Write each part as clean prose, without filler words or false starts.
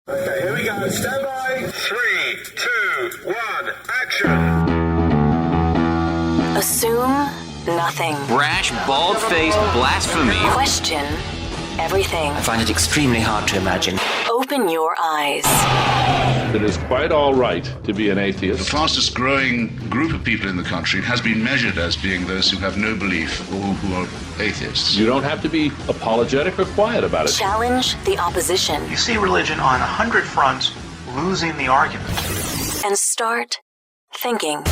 Okay, here we go. Stand by. 3, 2, 1, action. Assume nothing. Brash, bald-faced blasphemy. Question everything. I find it extremely hard to imagine. Open your eyes. It is quite all right to be an atheist. The fastest growing group of people in the country has been measured as being those who have no belief or who are atheists. You don't have to be apologetic or quiet about it. Challenge the opposition. You see religion on 100 fronts losing the argument. And start thinking.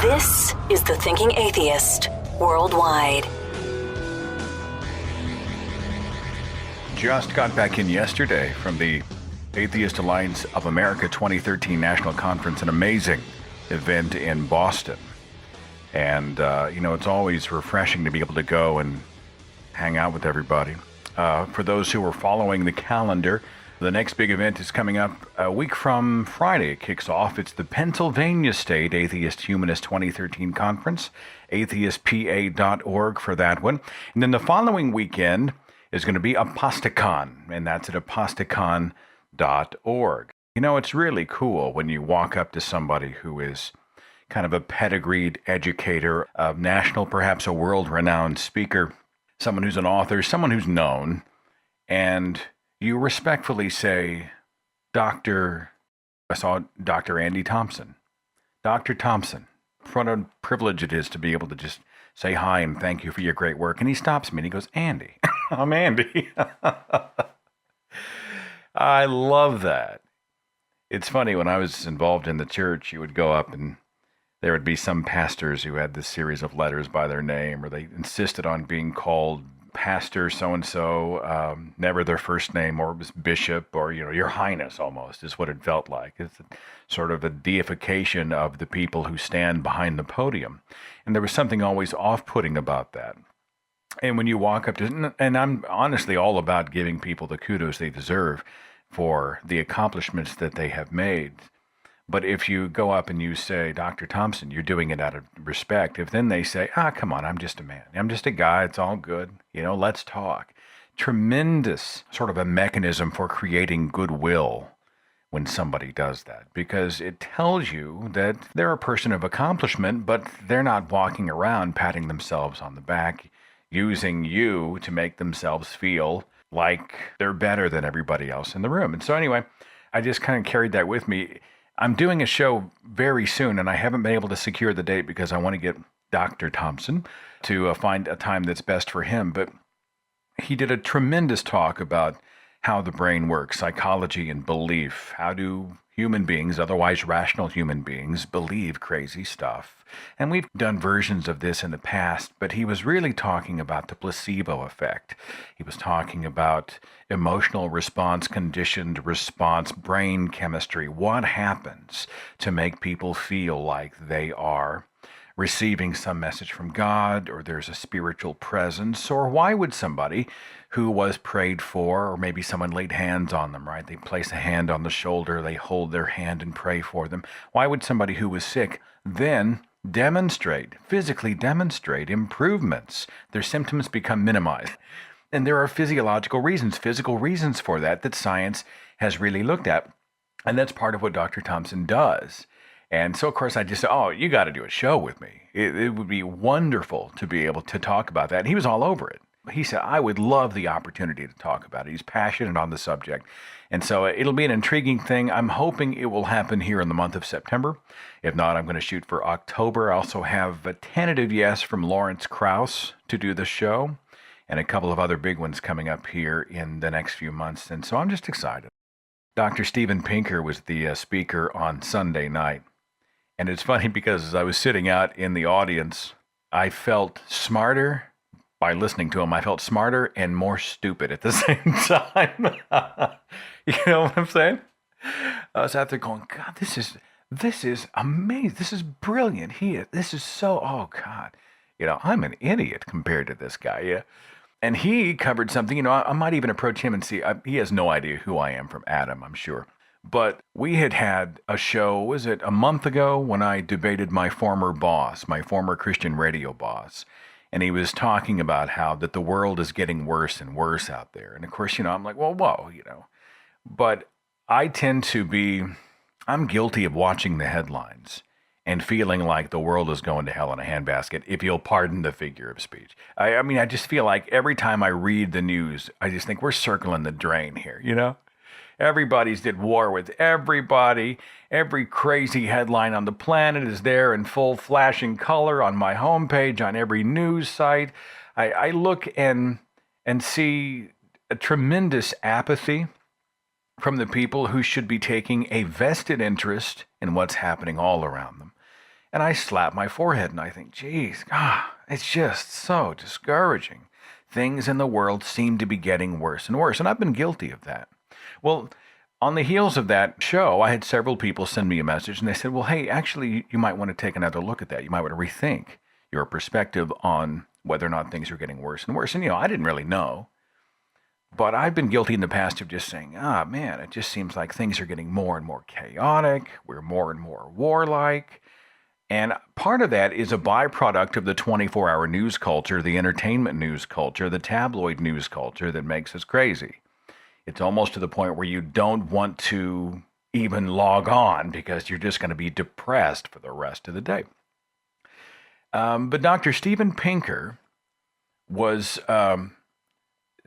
This is the Thinking Atheist worldwide. Just got back in yesterday from the Atheist Alliance of America 2013 National Conference, an amazing event in Boston. And, it's always refreshing to be able to go and hang out with everybody. For those who are following the calendar, the next big event is coming up a week from Friday. It kicks off. It's the Pennsylvania State Atheist Humanist 2013 Conference, atheistpa.org for that one. And then the following weekend is going to be Aposticon, and that's at aposticon.org. It's really cool when you walk up to somebody who is kind of a pedigreed educator, a national, perhaps a world-renowned speaker, someone who's an author, someone who's known, and you respectfully say, I saw Dr. Andy Thompson. Dr. Thompson, what a privilege it is to be able to just say hi and thank you for your great work. And he stops me and he goes, Andy. I'm Andy. I love that. It's funny, when I was involved in the church, you would go up and there would be some pastors who had this series of letters by their name, or they insisted on being called Pastor so-and-so, never their first name, or it was Bishop, or, Your Highness almost is what it felt like. It's sort of a deification of the people who stand behind the podium. And there was something always off-putting about that. And when you walk up to, and I'm honestly all about giving people the kudos they deserve for the accomplishments that they have made. But if you go up and you say, Dr. Thompson, you're doing it out of respect. If then they say, come on, I'm just a man. I'm just a guy. It's all good. Let's talk. Tremendous sort of a mechanism for creating goodwill when somebody does that, because it tells you that they're a person of accomplishment, but they're not walking around patting themselves on the back, using you to make themselves feel like they're better than everybody else in the room. And so anyway, I just kind of carried that with me. I'm doing a show very soon, and I haven't been able to secure the date because I want to get Dr. Thompson to find a time that's best for him. But he did a tremendous talk about how the brain works, psychology and belief. How do human beings, otherwise rational human beings, believe crazy stuff? And we've done versions of this in the past, but he was really talking about the placebo effect. He was talking about emotional response, conditioned response, brain chemistry. What happens to make people feel like they are receiving some message from God, or there's a spiritual presence? Or why would somebody who was prayed for, or maybe someone laid hands on them, right? They place a hand on the shoulder, they hold their hand and pray for them. Why would somebody who was sick then physically demonstrate improvements? Their symptoms become minimized. And there are physical reasons for that science has really looked at. And that's part of what Dr. Thompson does. And so, of course, I just said, you got to do a show with me. It would be wonderful to be able to talk about that. And he was all over it. He said, I would love the opportunity to talk about it. He's passionate on the subject. And so it'll be an intriguing thing. I'm hoping it will happen here in the month of September. If not, I'm going to shoot for October. I also have a tentative yes from Lawrence Krauss to do the show, and a couple of other big ones coming up here in the next few months. And so I'm just excited. Dr. Steven Pinker was the speaker on Sunday night. And it's funny because as I was sitting out in the audience, I felt smarter by listening to him. I felt smarter and more stupid at the same time. You know what I'm saying? I was out there going, God, this is amazing. This is brilliant. This is so, oh God. I'm an idiot compared to this guy. Yeah. And he covered something, I might even approach him and see, he has no idea who I am from Adam, I'm sure. But we had a show, was it a month ago, when I debated my former boss, my former Christian radio boss. And he was talking about how that the world is getting worse and worse out there. And of course, I'm like, well, whoa, But I tend to be, I'm guilty of watching the headlines and feeling like the world is going to hell in a handbasket, if you'll pardon the figure of speech. I mean, I just feel like every time I read the news, I just think we're circling the drain here, Everybody's at war with everybody. Every crazy headline on the planet is there in full flashing color on my homepage, on every news site. I look and see a tremendous apathy from the people who should be taking a vested interest in what's happening all around them. And I slap my forehead and I think, geez, it's just so discouraging. Things in the world seem to be getting worse and worse, and I've been guilty of that. Well, on the heels of that show, I had several people send me a message, and they said, well, hey, actually, you might want to take another look at that. You might want to rethink your perspective on whether or not things are getting worse and worse. And, I didn't really know. But I've been guilty in the past of just saying, man, it just seems like things are getting more and more chaotic. We're more and more warlike. And part of that is a byproduct of the 24-hour news culture, the entertainment news culture, the tabloid news culture that makes us crazy. It's almost to the point where you don't want to even log on because you're just going to be depressed for the rest of the day. But Dr. Steven Pinker was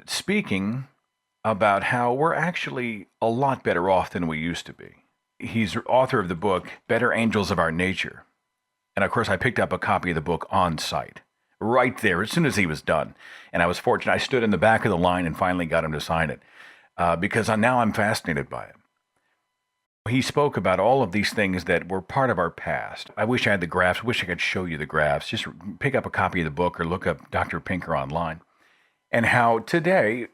speaking about how we're actually a lot better off than we used to be. He's author of the book, Better Angels of Our Nature. And of course, I picked up a copy of the book on site, right there, as soon as he was done. And I was fortunate. I stood in the back of the line and finally got him to sign it. Because now I'm fascinated by it. He spoke about all of these things that were part of our past. I wish I had the graphs. I wish I could show you the graphs. Just pick up a copy of the book or look up Dr. Pinker online. And how today,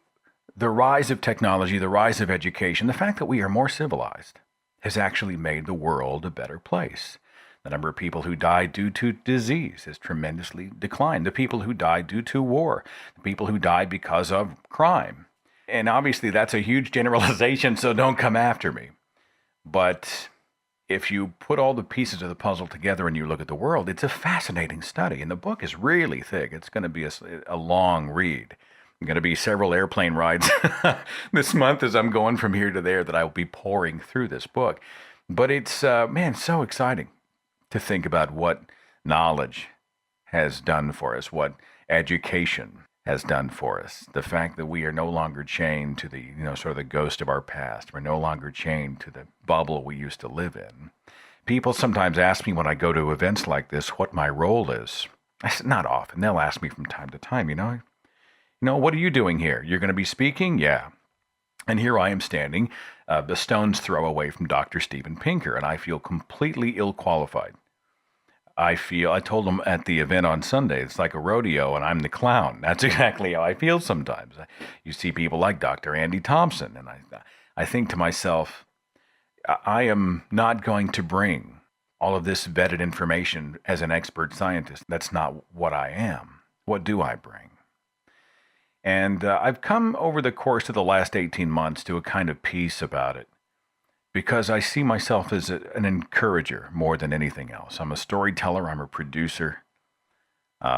the rise of technology, the rise of education, the fact that we are more civilized has actually made the world a better place. The number of people who died due to disease has tremendously declined. The people who died due to war, the people who died because of crime. And obviously that's a huge generalization, so don't come after me. But if you put all the pieces of the puzzle together and you look at the world, it's a fascinating study. And the book is really thick. It's going to be a long read. I'm going to be several airplane rides this month as I'm going from here to there that I will be pouring through this book. But it's, so exciting to think about what knowledge has done for us, what education has done for us. The fact that we are no longer chained to the, sort of the ghost of our past. We're no longer chained to the bubble we used to live in. People sometimes ask me when I go to events like this what my role is. I said, not often. They'll ask me from time to time, what are you doing here? You're going to be speaking? Yeah. And here I am standing the stone's throw away from Dr. Steven Pinker, and I feel completely ill-qualified. I told them at the event on Sunday, it's like a rodeo and I'm the clown. That's exactly how I feel sometimes. You see people like Dr. Andy Thompson, and I think to myself, I am not going to bring all of this vetted information as an expert scientist. That's not what I am. What do I bring? And I've come over the course of the last 18 months to a kind of peace about it, because I see myself as an encourager more than anything else. I'm a storyteller, I'm a producer,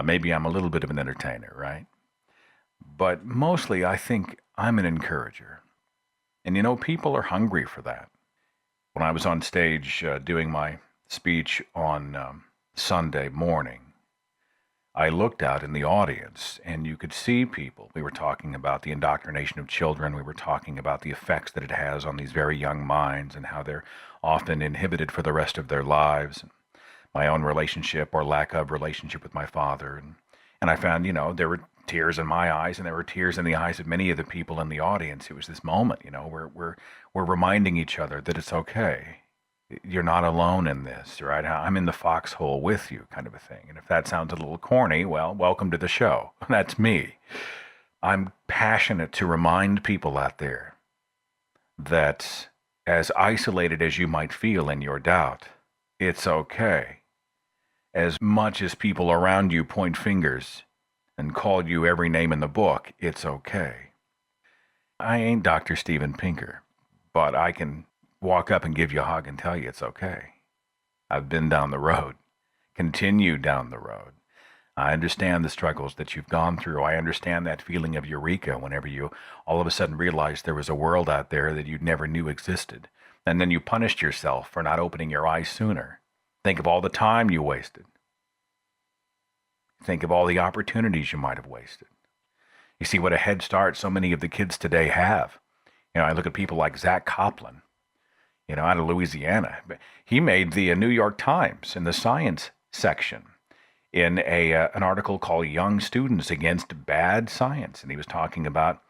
maybe I'm a little bit of an entertainer, right? But mostly I think I'm an encourager. And people are hungry for that. When I was on stage doing my speech on Sunday morning, I looked out in the audience and you could see people. We were talking about the indoctrination of children. We were talking about the effects that it has on these very young minds and how they're often inhibited for the rest of their lives. My own relationship or lack of relationship with my father. And I found, there were tears in my eyes and there were tears in the eyes of many of the people in the audience. It was this moment, where we're reminding each other that it's okay. You're not alone in this, right? I'm in the foxhole with you, kind of a thing. And if that sounds a little corny, well, welcome to the show. That's me. I'm passionate to remind people out there that as isolated as you might feel in your doubt, it's okay. As much as people around you point fingers and call you every name in the book, it's okay. I ain't Dr. Steven Pinker, but I can walk up and give you a hug and tell you it's okay. I've been down the road, continue down the road. I understand the struggles that you've gone through. I understand that feeling of eureka whenever you all of a sudden realized there was a world out there that you never knew existed. And then you punished yourself for not opening your eyes sooner. Think of all the time you wasted. Think of all the opportunities you might have wasted. You see what a head start so many of the kids today have. I look at people like Zach Copeland, out of Louisiana. He made the New York Times in the science section in an article called Young Students Against Bad Science. And he was talking about,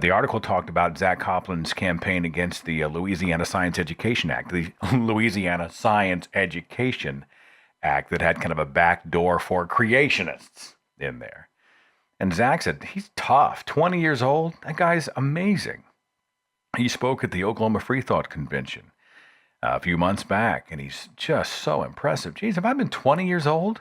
the article talked about Zach Copeland's campaign against the Louisiana Science Education Act, the Louisiana Science Education Act that had kind of a back door for creationists in there. And Zach said, he's tough, 20 years old. That guy's amazing. He spoke at the Oklahoma Free Thought Convention a few months back, and he's just so impressive. Geez, have I been 20 years old?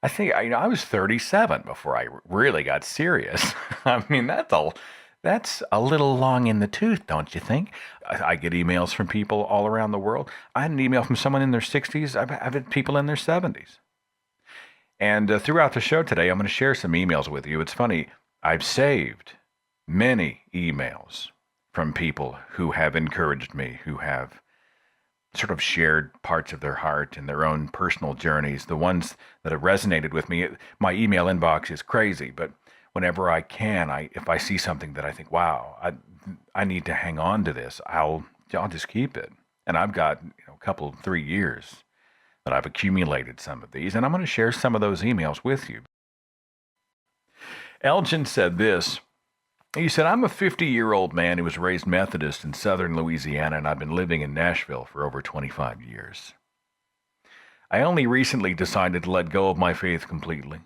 I think I was 37 before I really got serious. I mean, that's a little long in the tooth, don't you think? I get emails from people all around the world. I had an email from someone in their 60s. I've had people in their 70s. And throughout the show today, I'm going to share some emails with you. It's funny, I've saved many emails from people who have encouraged me, who have sort of shared parts of their heart and their own personal journeys, the ones that have resonated with me. My email inbox is crazy, but whenever I can, if I see something that I think, wow, I need to hang on to this, I'll just keep it. And I've got a couple, 3 years that I've accumulated some of these, and I'm going to share some of those emails with you. Elgin said this. He said, I'm a 50-year-old man who was raised Methodist in southern Louisiana, and I've been living in Nashville for over 25 years. I only recently decided to let go of my faith completely.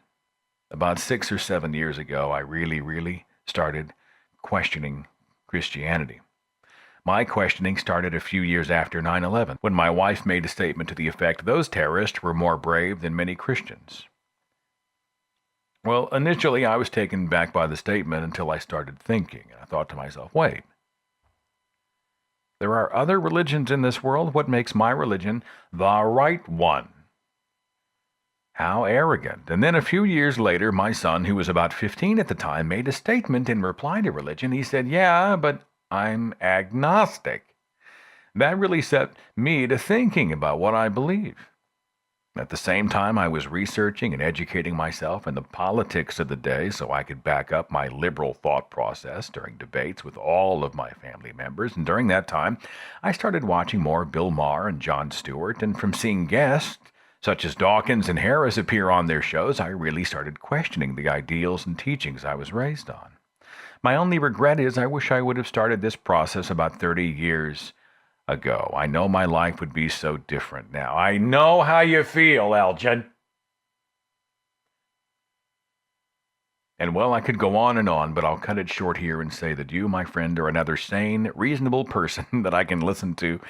About 6 or 7 years ago, I really started questioning Christianity. My questioning started a few years after 9/11, when my wife made a statement to the effect those terrorists were more brave than many Christians. Well, initially I was taken back by the statement until I started thinking, and I thought to myself, wait, there are other religions in this world. What makes my religion the right one? How arrogant. And then a few years later, my son, who was about 15 at the time, made a statement in reply to religion. He said, yeah, but I'm agnostic. That really set me to thinking about what I believe. At the same time, I was researching and educating myself in the politics of the day so I could back up my liberal thought process during debates with all of my family members. And during that time, I started watching more Bill Maher and Jon Stewart, and from seeing guests such as Dawkins and Harris appear on their shows, I really started questioning the ideals and teachings I was raised on. My only regret is I wish I would have started this process about 30 years ago. I know my life would be so different now. I know how you feel, Elgin. And well, I could go on and on, but I'll cut it short here and say that you, my friend, are another sane, reasonable person that I can listen to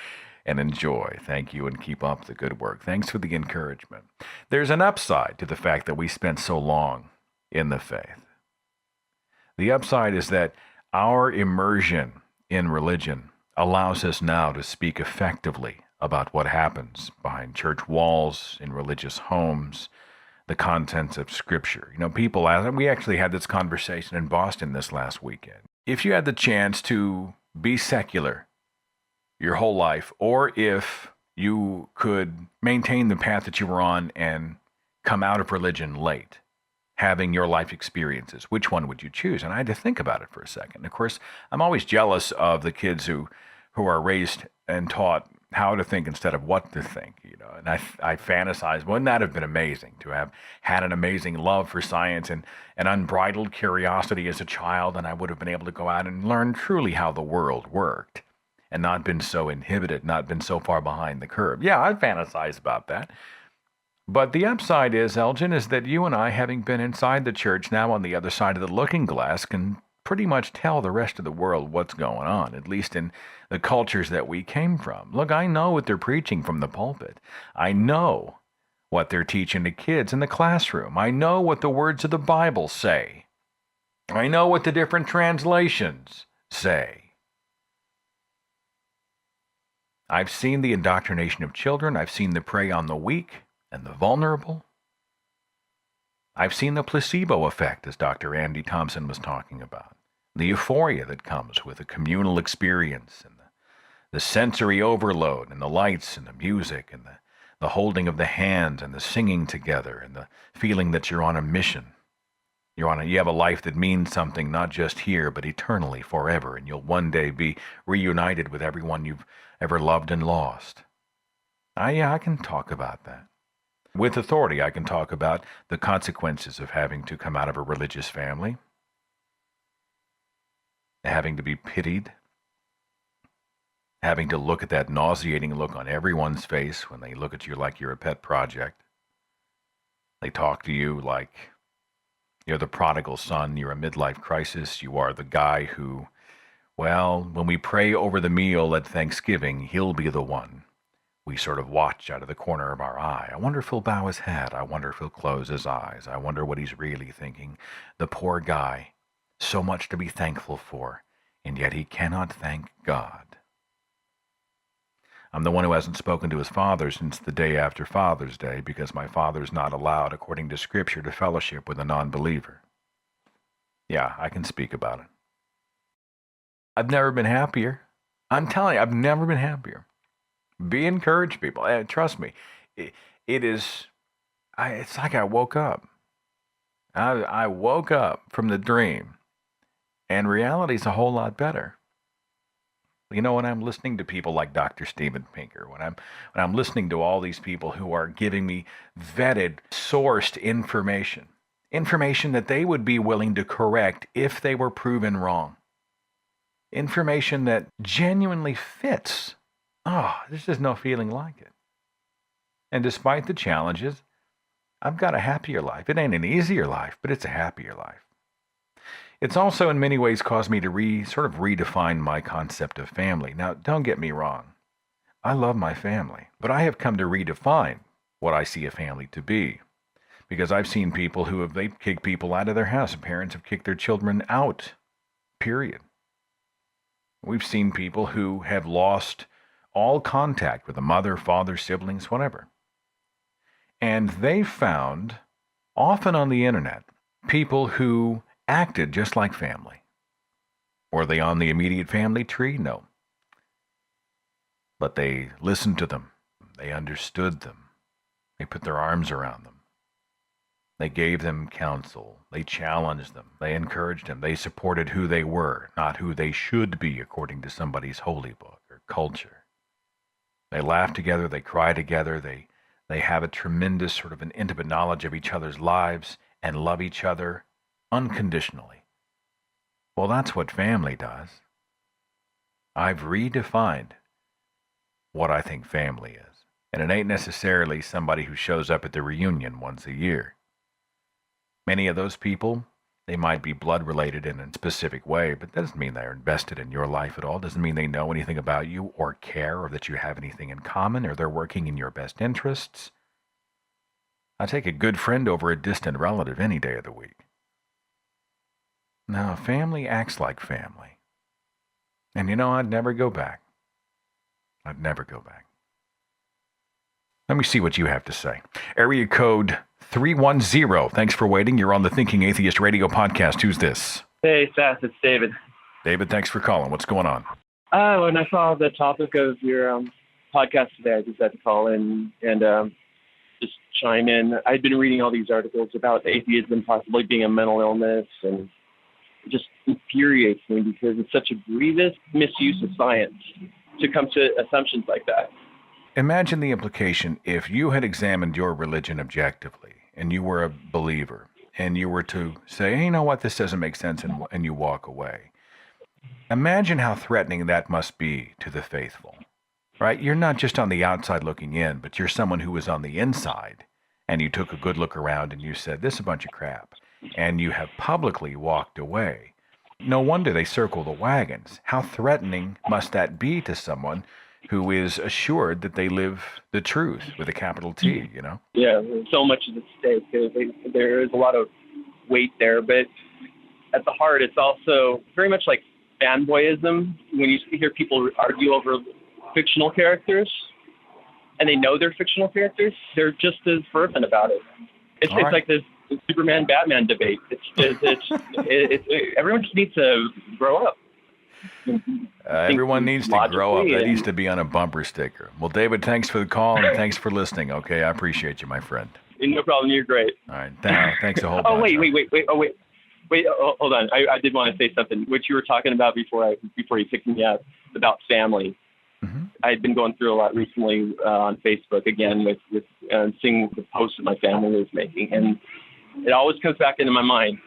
and enjoy. Thank you, and keep up the good work. Thanks for the encouragement. There's an upside to the fact that we spent so long in the faith. The upside is that our immersion in religion allows us now to speak effectively about what happens behind church walls, in religious homes, the contents of Scripture. People ask, we actually had this conversation in Boston this last weekend. If you had the chance to be secular your whole life, or if you could maintain the path that you were on and come out of religion late, having your life experiences, which one would you choose? And I had to think about it for a second. Of course, I'm always jealous of the kids who are raised and taught how to think instead of what to think, and I fantasize, wouldn't that have been amazing to have had an amazing love for science and an unbridled curiosity as a child, and I would have been able to go out and learn truly how the world worked and not been so inhibited, not been so far behind the curve. Yeah, I fantasize about that. But the upside is, Elgin, is that you and I, having been inside the church, now on the other side of the looking glass, can pretty much tell the rest of the world what's going on, at least in the cultures that we came from. Look, I know what they're preaching from the pulpit. I know what they're teaching the kids in the classroom. I know what the words of the Bible say. I know what the different translations say. I've seen the indoctrination of children. I've seen the prey on the weak and the vulnerable. I've seen the placebo effect, as Dr. Andy Thompson was talking about. The euphoria that comes with a communal experience, and the sensory overload, and the lights, and the music, and the holding of the hands, and the singing together, and the feeling that you're on a mission. You have a life that means something, not just here, but eternally, forever, and you'll one day be reunited with everyone you've ever loved and lost. I can talk about that. With authority, I can talk about the consequences of having to come out of a religious family, having to be pitied, having to look at that nauseating look on everyone's face when they look at you like you're a pet project. They talk to you like you're the prodigal son, you're a midlife crisis, you are the guy who, well, when we pray over the meal at Thanksgiving, he'll be the one. We sort of watch out of the corner of our eye. I wonder if he'll bow his head. I wonder if he'll close his eyes. I wonder what he's really thinking. The poor guy, so much to be thankful for, and yet he cannot thank God. I'm the one who hasn't spoken to his father since the day after Father's Day because my father's not allowed, according to Scripture, to fellowship with a non-believer. Yeah, I can speak about it. I've never been happier. I'm telling you, I've never been happier. Be encouraged, people. Trust me. It's like I woke up. I woke up from the dream, and reality's a whole lot better. You know, when I'm listening to people like Dr. Steven Pinker, when I'm listening to all these people who are giving me vetted, sourced information that they would be willing to correct if they were proven wrong, information that genuinely fits. Oh, there's just no feeling like it. And despite the challenges, I've got a happier life. It ain't an easier life, but it's a happier life. It's also in many ways caused me to redefine my concept of family. Now, don't get me wrong. I love my family, but I have come to redefine what I see a family to be. Because I've seen people they've kicked people out of their house, and parents have kicked their children out, period. We've seen people who have lost all contact with a mother, father, siblings, whatever. And they found, often on the internet, people who acted just like family. Were they on the immediate family tree? No. But they listened to them. They understood them. They put their arms around them. They gave them counsel. They challenged them. They encouraged them. They supported who they were, not who they should be according to somebody's holy book or culture. They laugh together, they cry together, they have a tremendous sort of an intimate knowledge of each other's lives and love each other unconditionally. Well, that's what family does. I've redefined what I think family is. And it ain't necessarily somebody who shows up at the reunion once a year. Many of those people, they might be blood related in a specific way, but that doesn't mean they're invested in your life at all. Doesn't mean they know anything about you or care or that you have anything in common or they're working in your best interests. I take a good friend over a distant relative any day of the week. Now, family acts like family. And you know, I'd never go back. I'd never go back. Let me see what you have to say. Area code 310. Thanks for waiting. You're on the Thinking Atheist radio podcast. Who's this? Hey, Seth, it's David. David, thanks for calling. What's going on? When I saw the topic of your podcast today, I just had to call in and just chime in. I'd been reading all these articles about atheism possibly being a mental illness, and it just infuriates me because it's such a grievous misuse of science to come to assumptions like that. Imagine the implication if you had examined your religion objectively and you were a believer and you were to say, hey, you know what, this doesn't make sense, and you walk away. Imagine how threatening that must be to the faithful, right? You're not just on the outside looking in, but you're someone who was on the inside, and you took a good look around and you said, this is a bunch of crap, and you have publicly walked away. No wonder they circle the wagons. How threatening must that be to someone who is assured that they live the truth with a capital T, you know? Yeah, so much is at stake. There is a lot of weight there, but at the heart, it's also very much like fanboyism. When you hear people argue over fictional characters, and they know they're fictional characters, they're just as fervent about it. It's like this Superman Batman debate. Everyone just needs to grow up. Everyone needs to grow up. That logically needs to be on a bumper sticker. Well, David, thanks for the call and thanks for listening. Okay, I appreciate you, my friend. No problem. You're great. All right, thanks a whole Oh, bunch. wait. Hold on. I did want to say something. What you were talking about before you picked me up about family. Mm-hmm. I've been going through a lot recently on Facebook again with seeing the posts that my family was making, and it always comes back into my mind.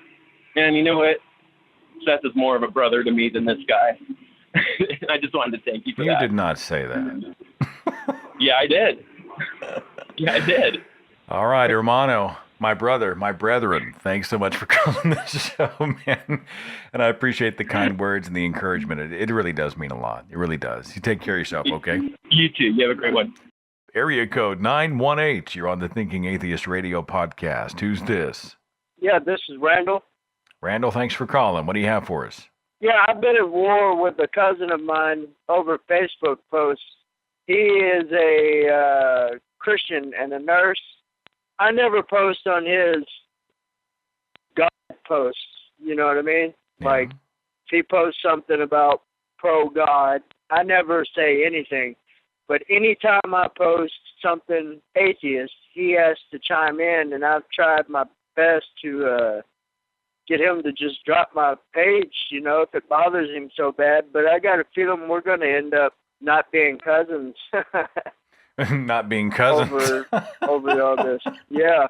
And you know what? Seth is more of a brother to me than this guy. And I just wanted to thank you for that. You did not say that. Yeah, I did. Yeah, I did. All right, hermano, my brother, my brethren, thanks so much for calling this show, man. And I appreciate the kind words and the encouragement. It really does mean a lot. It really does. You take care of yourself, okay? You too. You have a great one. Area code 918. You're on the Thinking Atheist radio podcast. Who's this? Yeah, this is Randall. Randall, thanks for calling. What do you have for us? Yeah, I've been at war with a cousin of mine over Facebook posts. He is a Christian and a nurse. I never post on his God posts, you know what I mean? Yeah. Like, if he posts something about pro-God, I never say anything. But anytime I post something atheist, he has to chime in, and I've tried my best to get him to just drop my page, you know, if it bothers him so bad. But I got a feeling we're going to end up not being cousins. Not being cousins. over all this. Yeah.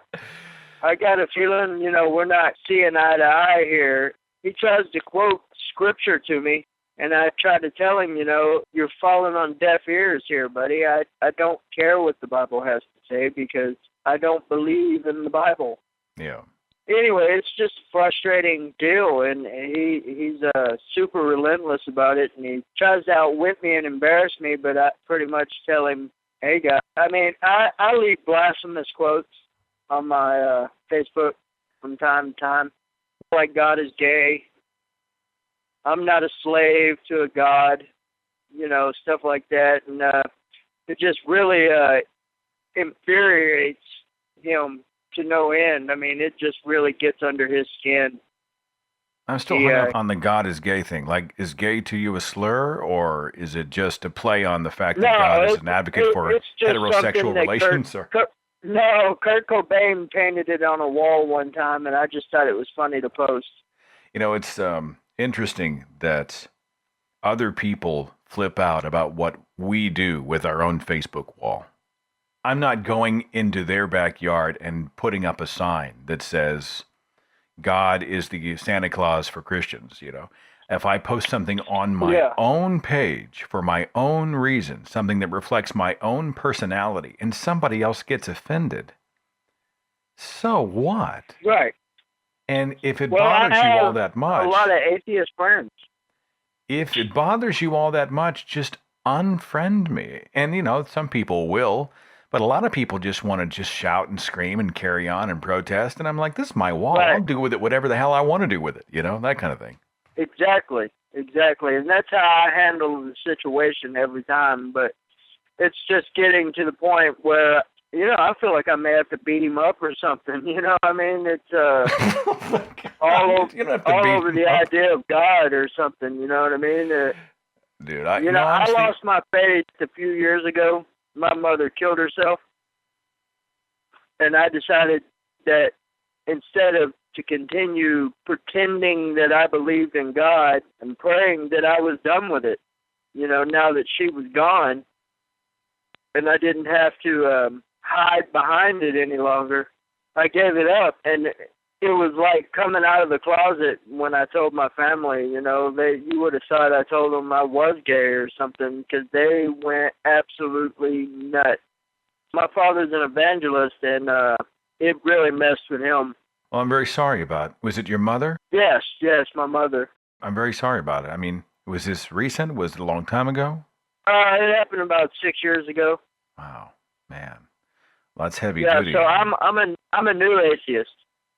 I got a feeling, you know, we're not seeing eye to eye here. He tries to quote scripture to me, and I try to tell him, you know, you're falling on deaf ears here, buddy. I don't care what the Bible has to say because I don't believe in the Bible. Yeah. Anyway, it's just a frustrating deal, and he's super relentless about it, and he tries to outwit me and embarrass me, but I pretty much tell him, hey, guys. I mean, I leave blasphemous quotes on my Facebook from time to time, like God is gay. I'm not a slave to a God, you know, stuff like that, and it just really infuriates him to no end. I mean, it just really gets under his skin. I'm still hung up on the God is gay thing. Like, is gay to you a slur, or is it just a play on the fact that God is an advocate for heterosexual relations? Kurt Cobain painted it on a wall one time, and I just thought it was funny to post. You know, it's interesting that other people flip out about what we do with our own Facebook wall. I'm not going into their backyard and putting up a sign that says, God is the Santa Claus for Christians, you know. If I post something on my own page for my own reason, something that reflects my own personality, and somebody else gets offended, so what? Right. And if it bothers you all that much, a lot of atheist friends. If it bothers you all that much, just unfriend me. And, you know, some people will. But a lot of people just want to just shout and scream and carry on and protest. And I'm like, this is my wall. Right. I'll do with it whatever the hell I want to do with it. You know, that kind of thing. Exactly. And that's how I handle the situation every time. But it's just getting to the point where, you know, I feel like I may have to beat him up or something. You know what I mean? It's all over the idea of God or something. You know what I mean? Dude, I lost my faith a few years ago. My mother killed herself, and I decided that instead of to continue pretending that I believed in God and praying, that I was done with it, you know, now that she was gone, and I didn't have to hide behind it any longer, I gave it up, and it was like coming out of the closet when I told my family, you know, you would have thought I told them I was gay or something, because they went absolutely nuts. My father's an evangelist, and it really messed with him. Well, I'm very sorry about it. Was it your mother? Yes, my mother. I'm very sorry about it. I mean, was this recent? Was it a long time ago? It happened about 6 years ago. Wow, man. Well, that's heavy duty. Yeah, so I'm a new atheist.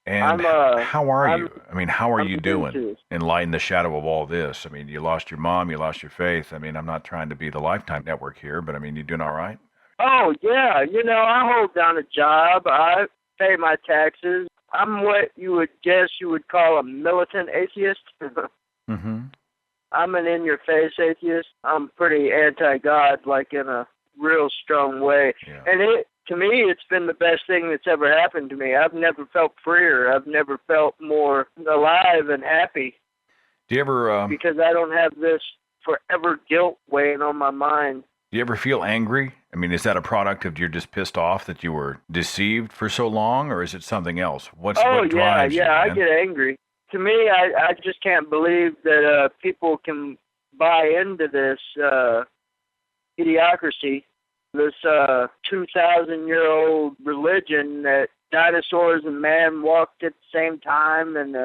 And how are you? I mean, how are you doing in light in the shadow of all this? I mean, you lost your mom, you lost your faith. I mean, I'm not trying to be the Lifetime Network here, but I mean, you doing all right? Oh, yeah. You know, I hold down a job. I pay my taxes. I'm what you would guess you would call a militant atheist. Mm-hmm. I'm an in-your-face atheist. I'm pretty anti-God, like in a real strong way. Yeah. And to me, it's been the best thing that's ever happened to me. I've never felt freer. I've never felt more alive and happy. Do you ever because I don't have this forever guilt weighing on my mind. Do you ever feel angry? I mean, is that a product of you're just pissed off that you were deceived for so long, or is it something else? What drives you? I Man? get angry. To me, I just can't believe that people can buy into this idiocracy, this 2,000-year-old religion that dinosaurs and man walked at the same time and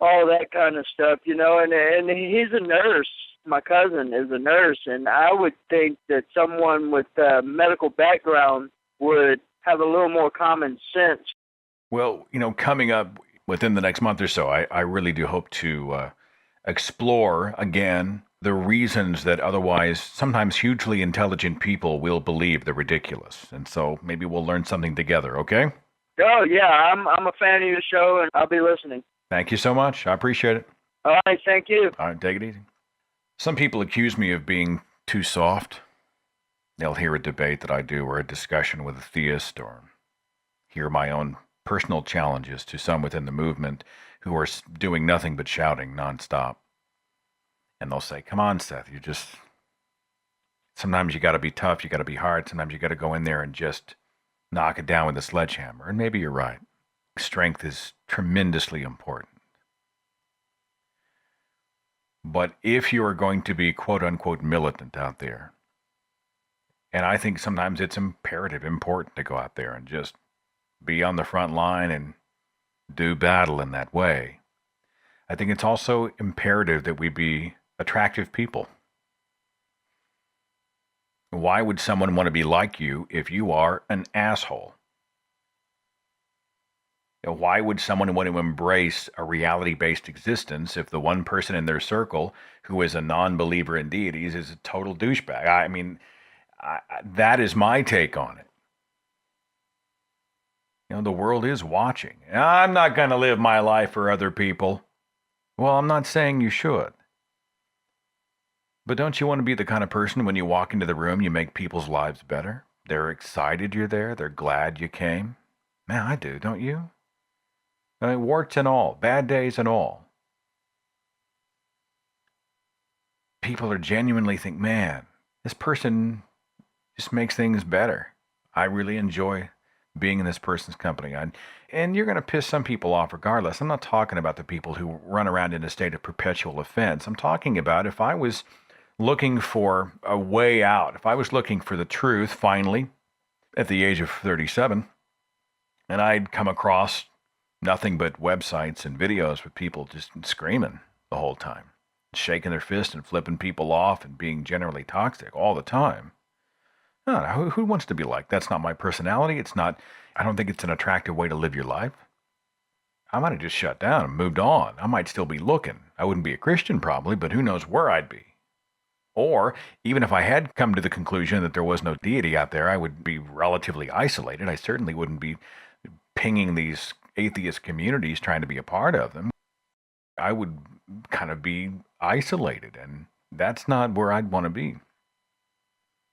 all that kind of stuff, you know. And he's a nurse. My cousin is a nurse, and I would think that someone with a medical background would have a little more common sense. Well, you know, coming up within the next month or so, I really do hope to explore again the reasons that otherwise sometimes hugely intelligent people will believe they're ridiculous. And so maybe we'll learn something together, okay? Oh, yeah, I'm a fan of your show, and I'll be listening. Thank you so much. I appreciate it. All right, thank you. All right, take it easy. Some people accuse me of being too soft. They'll hear a debate that I do or a discussion with a theist or hear my own personal challenges to some within the movement who are doing nothing but shouting nonstop. And they'll say, come on, Seth, sometimes you got to be tough, you got to be hard, sometimes you got to go in there and just knock it down with a sledgehammer. And maybe you're right. Strength is tremendously important. But if you are going to be quote-unquote militant out there, and I think sometimes it's important to go out there and just be on the front line and do battle in that way, I think it's also imperative that we be attractive people. Why would someone want to be like you if you are an asshole? Why would someone want to embrace a reality-based existence if the one person in their circle who is a non-believer in deities is a total douchebag? I mean, that is my take on it. You know, the world is watching. I'm not going to live my life for other people. Well, I'm not saying you should. But don't you want to be the kind of person when you walk into the room, you make people's lives better? They're excited you're there. They're glad you came. Man, I do, don't you? I mean, warts and all, bad days and all. People are genuinely think, man, this person just makes things better. I really enjoy being in this person's company. And you're going to piss some people off regardless. I'm not talking about the people who run around in a state of perpetual offense. I'm talking about if I was looking for a way out, if I was looking for the truth finally at the age of 37, and I'd come across nothing but websites and videos with people just screaming the whole time, shaking their fist and flipping people off and being generally toxic all the time. No, who wants to be like? That's not my personality. I don't think it's an attractive way to live your life. I might have just shut down and moved on. I might still be looking. I wouldn't be a Christian probably, but who knows where I'd be. Or even if I had come to the conclusion that there was no deity out there, I would be relatively isolated. I certainly wouldn't be pinging these atheist communities trying to be a part of them. I would kind of be isolated, and that's not where I'd want to be.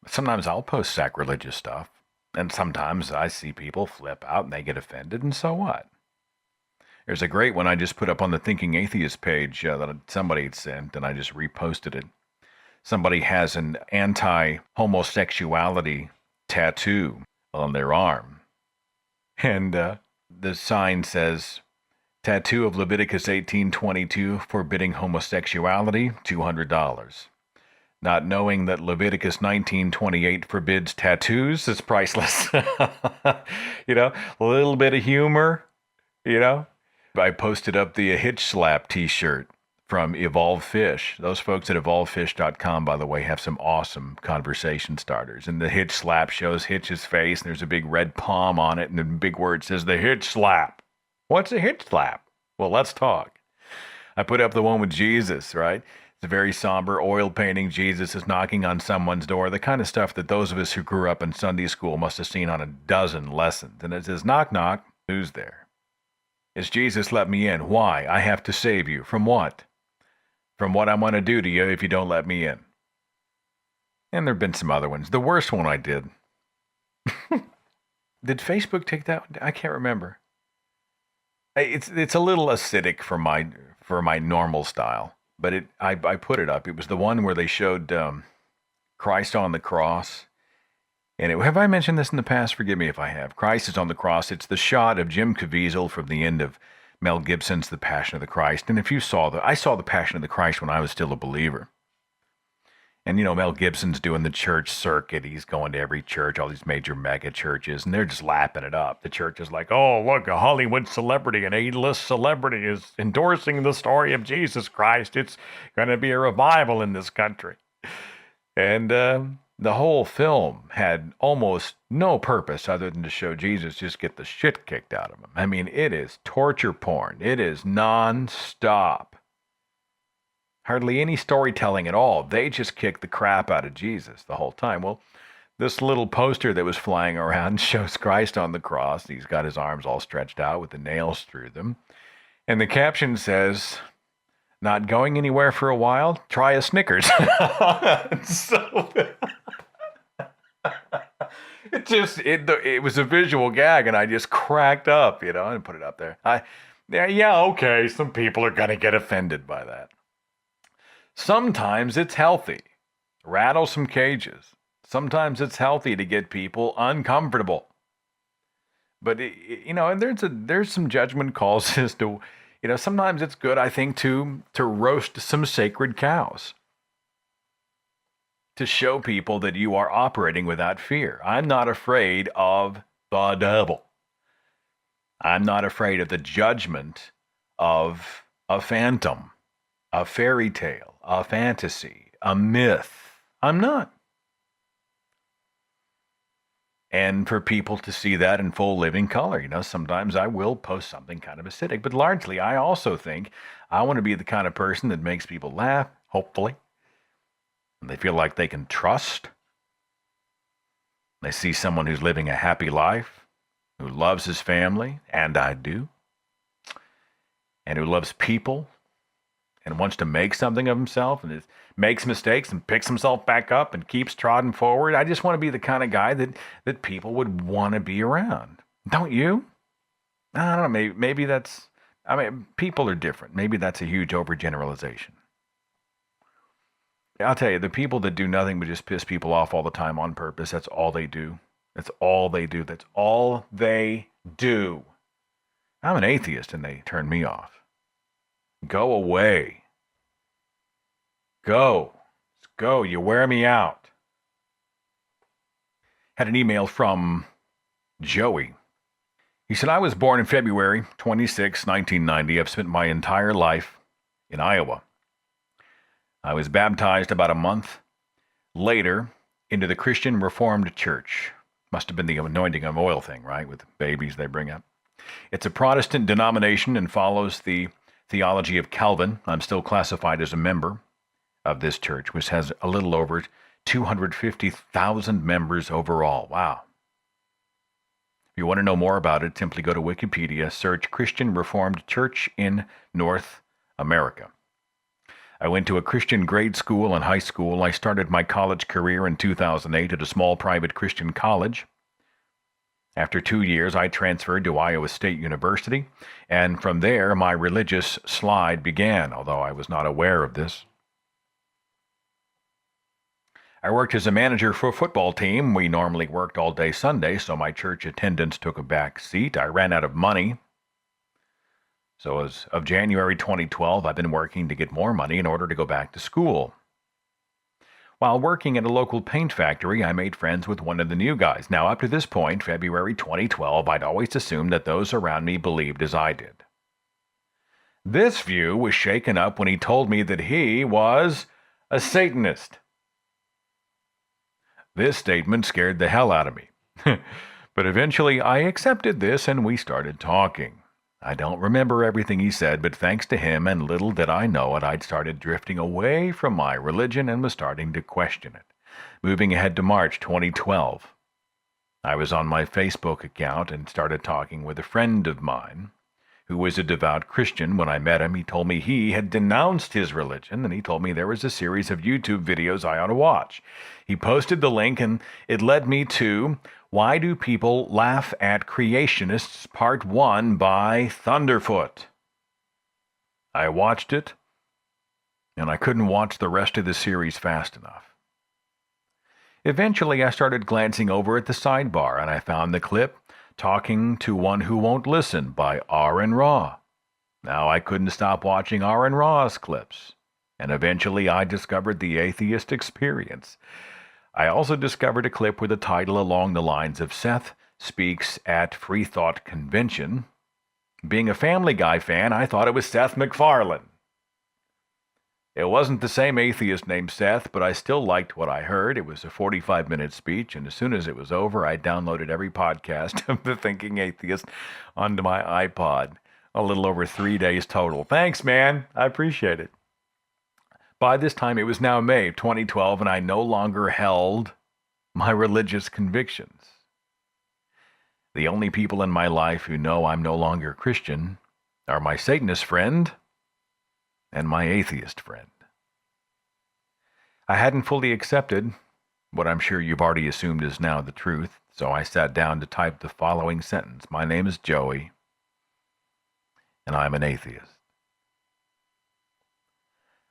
Sometimes I'll post sacrilegious stuff, and sometimes I see people flip out and they get offended, and so what? There's a great one I just put up on the Thinking Atheist page that somebody had sent, and I just reposted it. Somebody has an anti-homosexuality tattoo on their arm, and the sign says, tattoo of Leviticus 18:22 forbidding homosexuality, $200. Not knowing that Leviticus 19:28 forbids tattoos is priceless. You know, a little bit of humor, you know. I posted up the Hitch Slap t-shirt from Evolve Fish. Those folks at evolvefish.com, by the way, have some awesome conversation starters. And the Hitch Slap shows Hitch's face, and there's a big red palm on it, and the big word says the Hitch Slap. What's a Hitch Slap? Well, let's talk. I put up the one with Jesus, right? It's a very somber oil painting. Jesus is knocking on someone's door, the kind of stuff that those of us who grew up in Sunday school must have seen on a dozen lessons. And it says, knock, knock, who's there? Is Jesus let me in? Why? I have to save you. From what? From what I'm going to do to you if you don't let me in. And there have been some other ones. The worst one I did. Did Facebook take that one? I can't remember. It's a little acidic for my normal style, but I put it up. It was the one where they showed Christ on the cross. And have I mentioned this in the past? Forgive me if I have. Christ is on the cross. It's the shot of Jim Caviezel from the end of Mel Gibson's The Passion of the Christ. And if you I saw The Passion of the Christ when I was still a believer. And, Mel Gibson's doing the church circuit. He's going to every church, all these major mega churches, and they're just lapping it up. The church is like, oh, look, a Hollywood celebrity, an A-list celebrity is endorsing the story of Jesus Christ. It's going to be a revival in this country. And the whole film had almost no purpose other than to show Jesus just get the shit kicked out of him. I mean, it is torture porn. It is non-stop. Hardly any storytelling at all. They just kick the crap out of Jesus the whole time. Well, this little poster that was flying around shows Christ on the cross. He's got his arms all stretched out with the nails through them. And the caption says, not going anywhere for a while? Try a Snickers. So it was a visual gag, and I just cracked up, and put it up there. Yeah, okay, some people are going to get offended by that. Sometimes it's healthy. Rattle some cages. Sometimes it's healthy to get people uncomfortable. But, and there's some judgment calls as to, sometimes it's good, I think, to roast some sacred cows. To show people that you are operating without fear. I'm not afraid of the devil. I'm not afraid of the judgment of a phantom, a fairy tale, a fantasy, a myth. I'm not. And for people to see that in full living color, sometimes I will post something kind of acidic, but largely I also think I want to be the kind of person that makes people laugh, hopefully. And they feel like they can trust. They see someone who's living a happy life, who loves his family, and I do, and who loves people, and wants to make something of himself, and makes mistakes and picks himself back up and keeps trotting forward. I just want to be the kind of guy that people would want to be around. Don't you? I don't know, maybe that's, people are different. Maybe that's a huge overgeneralization. I'll tell you, the people that do nothing but just piss people off all the time on purpose, that's all they do. That's all they do. That's all they do. I'm an atheist and they turn me off. Go away. Go. Let's go. You wear me out. Had an email from Joey. He said, I was born in February 26, 1990. I've spent my entire life in Iowa. I was baptized about a month later into the Christian Reformed Church. Must have been the anointing of oil thing, right? With babies they bring up. It's a Protestant denomination and follows the theology of Calvin. I'm still classified as a member of this church, which has a little over 250,000 members overall. Wow. If you want to know more about it, simply go to Wikipedia, search Christian Reformed Church in North America. I went to a Christian grade school and high school. I started my college career in 2008 at a small private Christian college. After 2 years, I transferred to Iowa State University, and from there, my religious slide began, although I was not aware of this. I worked as a manager for a football team. We normally worked all day Sunday, so my church attendance took a back seat. I ran out of money. So as of January 2012, I've been working to get more money in order to go back to school. While working at a local paint factory, I made friends with one of the new guys. Now, up to this point, February 2012, I'd always assumed that those around me believed as I did. This view was shaken up when he told me that he was a Satanist. This statement scared the hell out of me. But eventually, I accepted this and we started talking. I don't remember everything he said, but thanks to him and little did I know it, I'd started drifting away from my religion and was starting to question it. Moving ahead to March 2012, I was on my Facebook account and started talking with a friend of mine who was a devout Christian. When I met him, he told me he had denounced his religion, and he told me there was a series of YouTube videos I ought to watch. He posted the link, and it led me to Why Do People Laugh at Creationists, Part 1 by Thunderfoot. I watched it, and I couldn't watch the rest of the series fast enough. Eventually, I started glancing over at the sidebar, and I found the clip, Talking to One Who Won't Listen by Aaron Ra. Now, I couldn't stop watching Aaron Ra's clips, and eventually I discovered the Atheist Experience. I also discovered a clip with a title along the lines of Seth Speaks at Free Thought Convention. Being a Family Guy fan, I thought it was Seth MacFarlane. It wasn't the same atheist named Seth, but I still liked what I heard. It was a 45-minute speech, and as soon as it was over, I downloaded every podcast of the Thinking Atheist onto my iPod. A little over 3 days total. Thanks, man. I appreciate it. By this time, it was now May 2012, and I no longer held my religious convictions. The only people in my life who know I'm no longer Christian are my Satanist friend and my atheist friend. I hadn't fully accepted what I'm sure you've already assumed is now the truth, so I sat down to type the following sentence. My name is Joey, and I'm an atheist.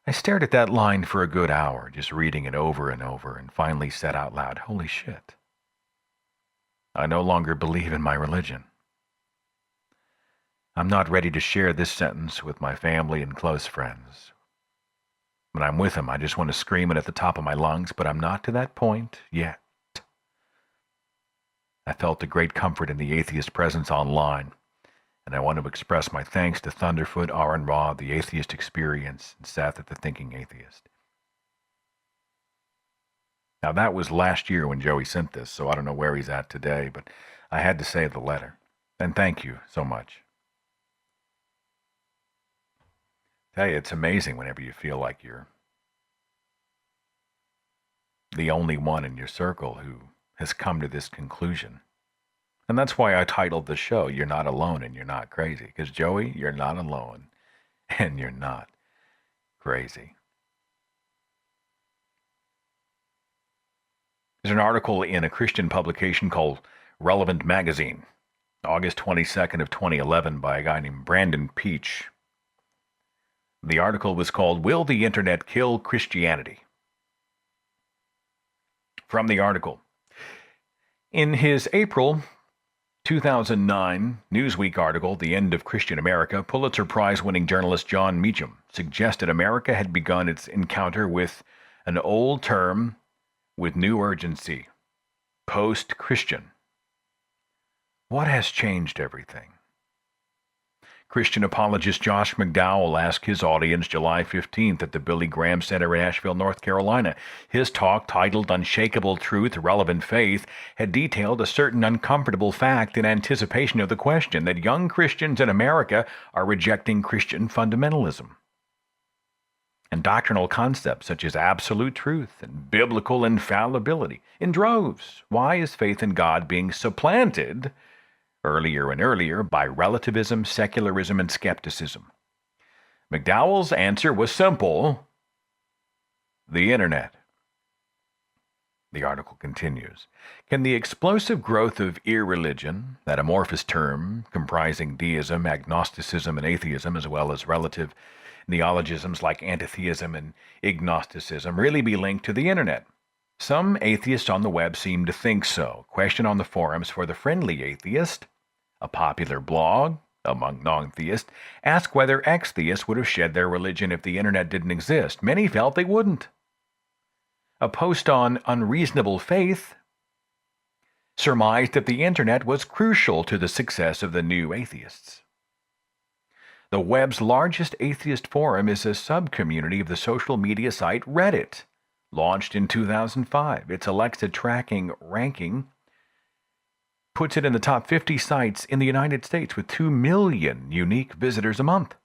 I stared at that line for a good hour, just reading it over and over, and finally said out loud, holy shit. I no longer believe in my religion. I'm not ready to share this sentence with my family and close friends. When I'm with them, I just want to scream it at the top of my lungs, but I'm not to that point yet. I felt a great comfort in the atheist presence online, and I want to express my thanks to Thunderfoot, Aaron Ra, the Atheist Experience, and Seth at the Thinking Atheist. Now, that was last year when Joey sent this, so I don't know where he's at today, but I had to say the letter. And thank you so much. Tell you, it's amazing whenever you feel like you're the only one in your circle who has come to this conclusion. And that's why I titled the show, You're Not Alone and You're Not Crazy. Because, Joey, you're not alone and you're not crazy. There's an article in a Christian publication called Relevant Magazine, August 22nd of 2011, by a guy named Brandon Peach. The article was called, Will the Internet Kill Christianity? From the article. In his April 2009 Newsweek article, The End of Christian America, Pulitzer Prize-winning journalist John Meacham suggested America had begun its encounter with an old term with new urgency, post-Christian. What has changed everything? Christian apologist Josh McDowell asked his audience July 15th at the Billy Graham Center in Asheville, North Carolina. His talk, titled Unshakable Truth, Relevant Faith, had detailed a certain uncomfortable fact in anticipation of the question that young Christians in America are rejecting Christian fundamentalism and doctrinal concepts such as absolute truth and biblical infallibility in droves. Why is faith in God being supplanted earlier and earlier by relativism, secularism, and skepticism? McDowell's answer was simple: the Internet. The article continues. Can the explosive growth of irreligion, that amorphous term comprising deism, agnosticism, and atheism, as well as relative neologisms like antitheism and agnosticism, really be linked to the Internet? Some atheists on the web seem to think so. Question on the forums for The Friendly Atheist, a popular blog among non-theists, asked whether ex-theists would have shed their religion if the Internet didn't exist. Many felt they wouldn't. A post on Unreasonable Faith surmised that the Internet was crucial to the success of the new atheists. The web's largest atheist forum is a sub-community of the social media site Reddit, launched in 2005. Its Alexa tracking ranking puts it in the top 50 sites in the United States with 2 million unique visitors a month.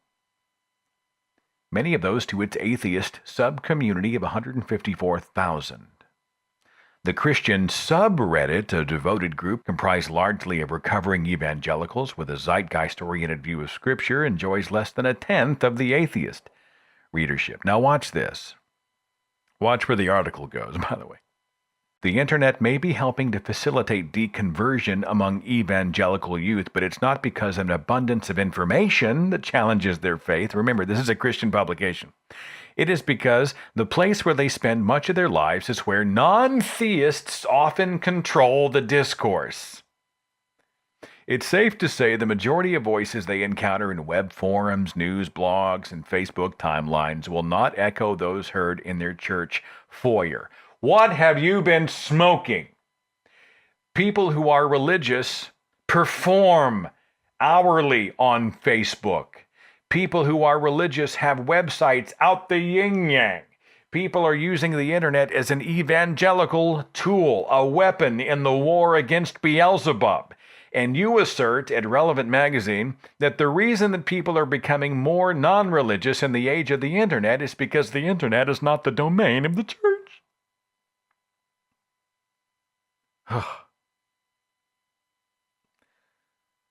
Many of those to its atheist sub-community of 154,000. The Christian subreddit, a devoted group comprised largely of recovering evangelicals with a zeitgeist-oriented view of Scripture, enjoys less than a tenth of the atheist readership. Now watch this. Watch where the article goes, by the way. The internet may be helping to facilitate deconversion among evangelical youth, but it's not because of an abundance of information that challenges their faith. Remember, this is a Christian publication. It is because the place where they spend much of their lives is where non-theists often control the discourse. It's safe to say the majority of voices they encounter in web forums, news blogs, and Facebook timelines will not echo those heard in their church foyer. What have you been smoking? People who are religious perform hourly on Facebook. People who are religious have websites out the yin-yang. People are using the internet as an evangelical tool, a weapon in the war against Beelzebub. And you assert at Relevant Magazine that the reason that people are becoming more non-religious in the age of the internet is because the internet is not the domain of the church.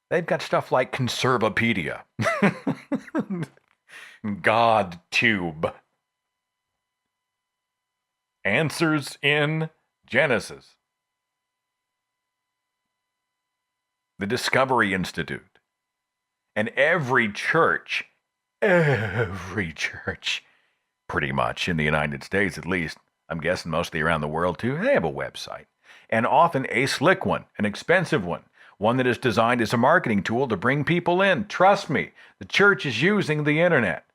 They've got stuff like Conservapedia, GodTube, Answers in Genesis, the Discovery Institute, and every church, pretty much in the United States at least, I'm guessing mostly around the world too, they have a website. And often a slick one, an expensive one that is designed as a marketing tool to bring people in. Trust me, the church is using the internet.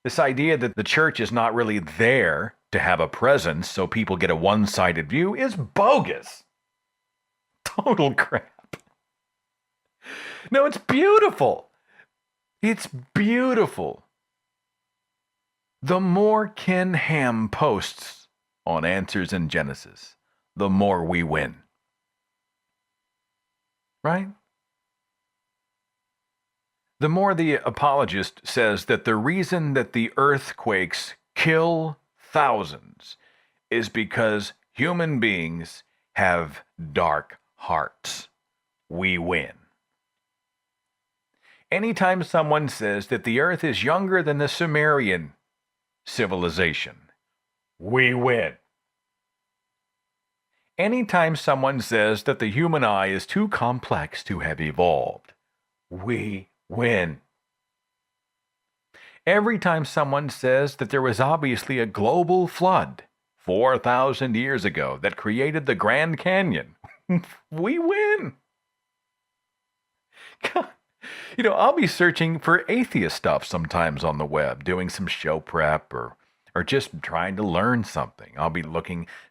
This idea that the church is not really there to have a presence so people get a one-sided view is bogus. Total crap. No, it's beautiful. It's beautiful. The more Ken Ham posts on Answers in Genesis, the more we win. Right? The more the apologist says that the reason that the earthquakes kill thousands is because human beings have dark hearts. We win. Anytime someone says that the earth is younger than the Sumerian civilization, we win. Anytime someone says that the human eye is too complex to have evolved, we win. Every time someone says that there was obviously a global flood 4,000 years ago that created the Grand Canyon, we win. God. You know, I'll be searching for atheist stuff sometimes on the web, doing some show prep or just trying to learn something. I'll be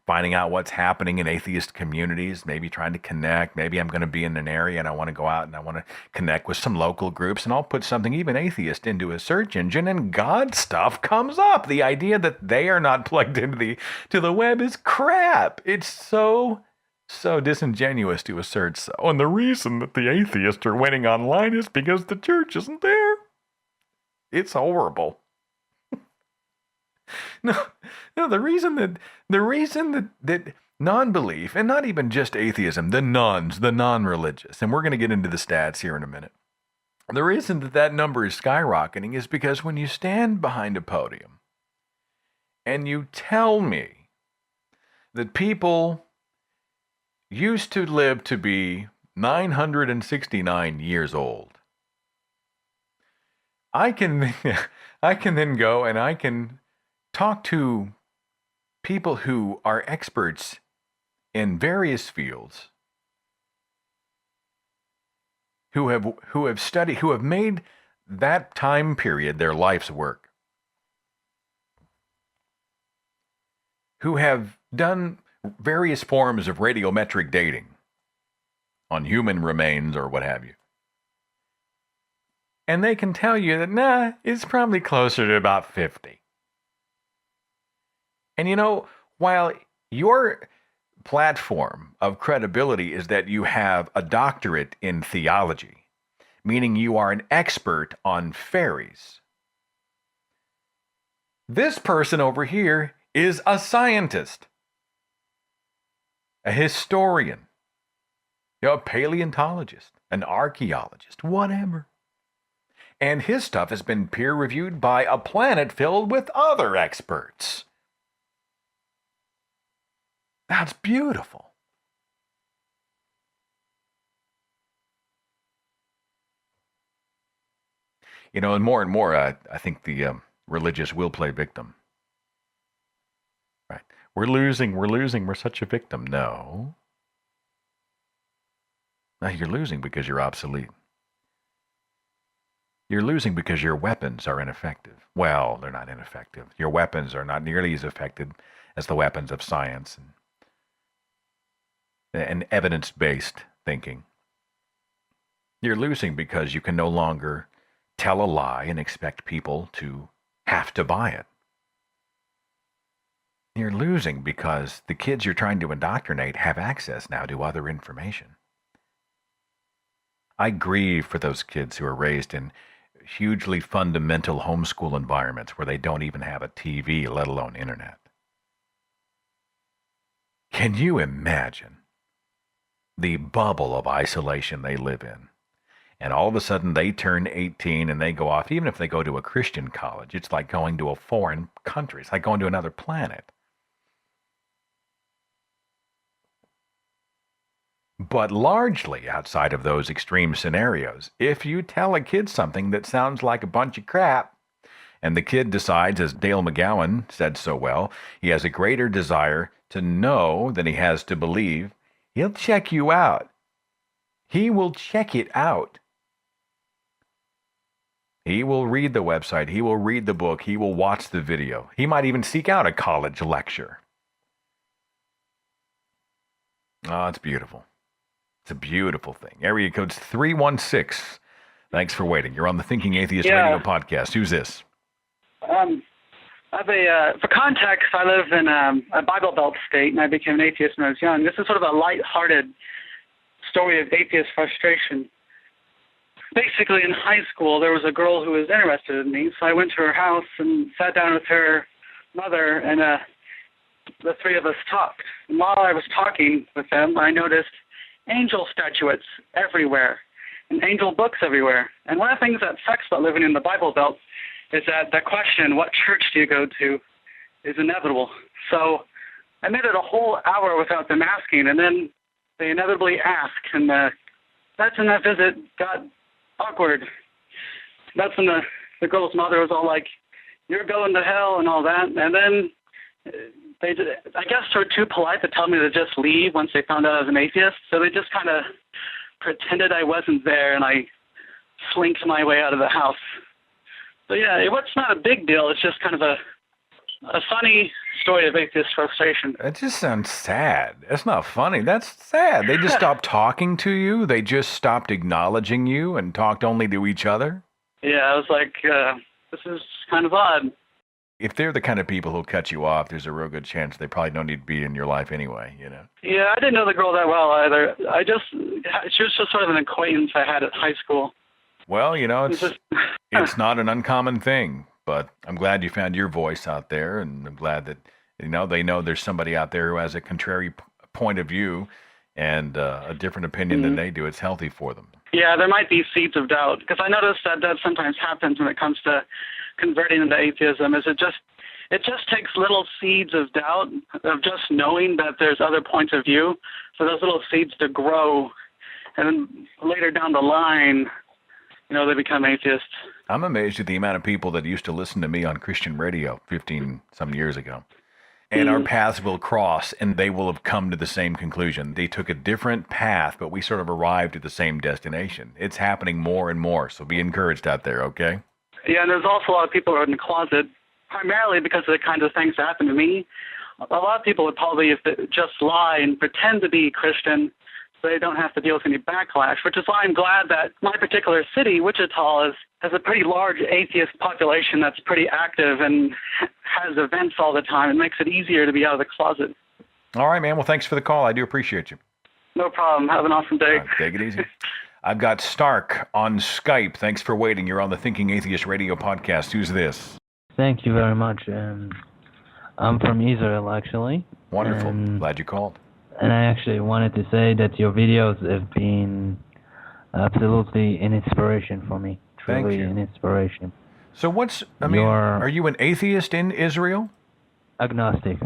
finding out what's happening in atheist communities, maybe trying to connect. Maybe I'm going to be in an area and I want to go out and I want to connect with some local groups, and I'll put something even atheist into a search engine and God stuff comes up. The idea that they are not plugged into the web is crap. It's so disingenuous to assert so. And the reason that the atheists are winning online is because the church isn't there. It's horrible. No, the reason that non-belief, and not even just atheism, the non-religious, and we're going to get into the stats here in a minute. The reason that number is skyrocketing is because when you stand behind a podium and you tell me that people used to live to be 969 years old, I can then go and I can talk to people who are experts in various fields, who have studied, who have made that time period their life's work, who have done various forms of radiometric dating on human remains or what have you. And they can tell you that, it's probably closer to about 50. And you know, while your platform of credibility is that you have a doctorate in theology, meaning you are an expert on fairies, this person over here is a scientist. a historian, a paleontologist, an archaeologist, whatever. And his stuff has been peer-reviewed by a planet filled with other experts. That's beautiful. And more, I think the religious will play victim. Right. We're losing, we're such a victim. No. No, you're losing because you're obsolete. You're losing because your weapons are ineffective. Well, they're not ineffective. Your weapons are not nearly as effective as the weapons of science and evidence-based thinking. You're losing because you can no longer tell a lie and expect people to have to buy it. You're losing because the kids you're trying to indoctrinate have access now to other information. I grieve for those kids who are raised in hugely fundamental homeschool environments where they don't even have a TV, let alone internet. Can you imagine the bubble of isolation they live in? And all of a sudden they turn 18 and they go off, even if they go to a Christian college, it's like going to a foreign country. It's like going to another planet. But largely outside of those extreme scenarios, if you tell a kid something that sounds like a bunch of crap, and the kid decides, as Dale McGowan said so well, he has a greater desire to know than he has to believe, he'll check you out. He will check it out. He will read the website. He will read the book. He will watch the video. He might even seek out a college lecture. Oh, it's beautiful. It's a beautiful thing. Area code's 316. Thanks for waiting. You're on the Thinking Atheist Radio podcast. Who's this? For context, I live in a Bible Belt state, and I became an atheist when I was young. This is sort of a light-hearted story of atheist frustration. Basically, in high school, there was a girl who was interested in me, so I went to her house and sat down with her mother, and the three of us talked. And while I was talking with them, I noticed angel statuettes everywhere and angel books everywhere. And one of the things that sucks about living in the Bible Belt is that the question, what church do you go to, is inevitable. So I made it a whole hour without them asking, and then they inevitably ask, and that's when that visit got awkward. That's when the girl's mother was all like, you're going to hell and all that. And then I guess they were too polite to tell me to just leave once they found out I was an atheist. So they just kind of pretended I wasn't there, and I slinked my way out of the house. So yeah, it's not a big deal. It's just kind of a funny story of atheist frustration. That just sounds sad. That's not funny. That's sad. They just stopped talking to you. They just stopped acknowledging you and talked only to each other. Yeah, I was like, this is kind of odd. If they're the kind of people who'll cut you off, there's a real good chance they probably don't need to be in your life anyway, you know? Yeah, I didn't know the girl that well either. She was just sort of an acquaintance I had at high school. Well, it's not an uncommon thing, but I'm glad you found your voice out there, and I'm glad that, they know there's somebody out there who has a contrary point of view and a different opinion than they do. It's healthy for them. Yeah, there might be seeds of doubt, because I noticed that sometimes happens when it comes to converting into atheism. It just takes little seeds of doubt, of just knowing that there's other points of view, for those little seeds to grow, and then later down the line, they become atheists. I'm amazed at the amount of people that used to listen to me on Christian radio 15-some years ago. And our paths will cross, and they will have come to the same conclusion. They took a different path, but we sort of arrived at the same destination. It's happening more and more, so be encouraged out there, okay? Yeah, and there's also a lot of people who are in the closet, primarily because of the kinds of things that happened to me. A lot of people would probably just lie and pretend to be Christian so they don't have to deal with any backlash, which is why I'm glad that my particular city, Wichita, has a pretty large atheist population that's pretty active and has events all the time. It makes it easier to be out of the closet. All right, man. Well, thanks for the call. I do appreciate you. No problem. Have an awesome day. Right, take it easy. I've got Stark on Skype. Thanks for waiting. You're on the Thinking Atheist Radio podcast. Who's this? Thank you very much. I'm from Israel, actually. Wonderful. Glad you called. And I actually wanted to say that your videos have been absolutely an inspiration for me. Truly an inspiration. So are you an atheist in Israel? Agnostic.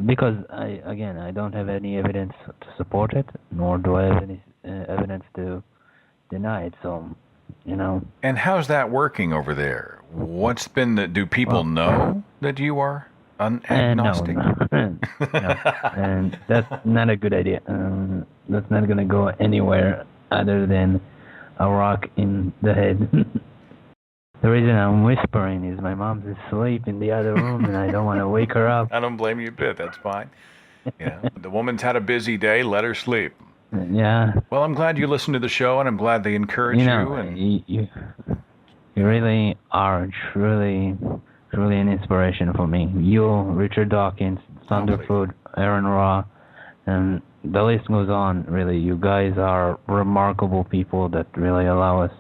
Because I don't have any evidence to support it, nor do I have any evidence to deny it. So, And how's that working over there? What's been do people know that you are agnostic? No, and that's not a good idea. That's not going to go anywhere other than a rock in the head. The reason I'm whispering is my mom's asleep in the other room, and I don't want to wake her up. I don't blame you a bit. That's fine. The woman's had a busy day. Let her sleep. Yeah. Well, I'm glad you listened to the show, and I'm glad they encourage you. And you really are truly an inspiration for me. You, Richard Dawkins, Thunderfoot, Aaron Ra, and the list goes on. Really, you guys are remarkable people that really allow us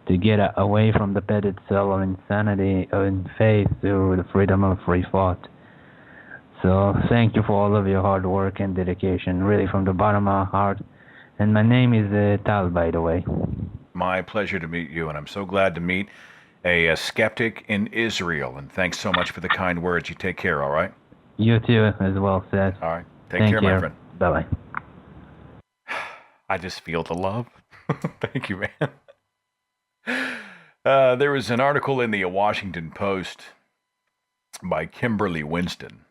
to get away from the petted cell of insanity and faith to the freedom of free thought. So thank you for all of your hard work and dedication, really from the bottom of my heart. And my name is Tal, by the way. My pleasure to meet you, and I'm so glad to meet a skeptic in Israel. And thanks so much for the kind words. You take care, all right? You too, as well, Seth. All right. Take care, my friend. Bye-bye. I just feel the love. Thank you, man. There was an article in the Washington Post by Kimberly Winston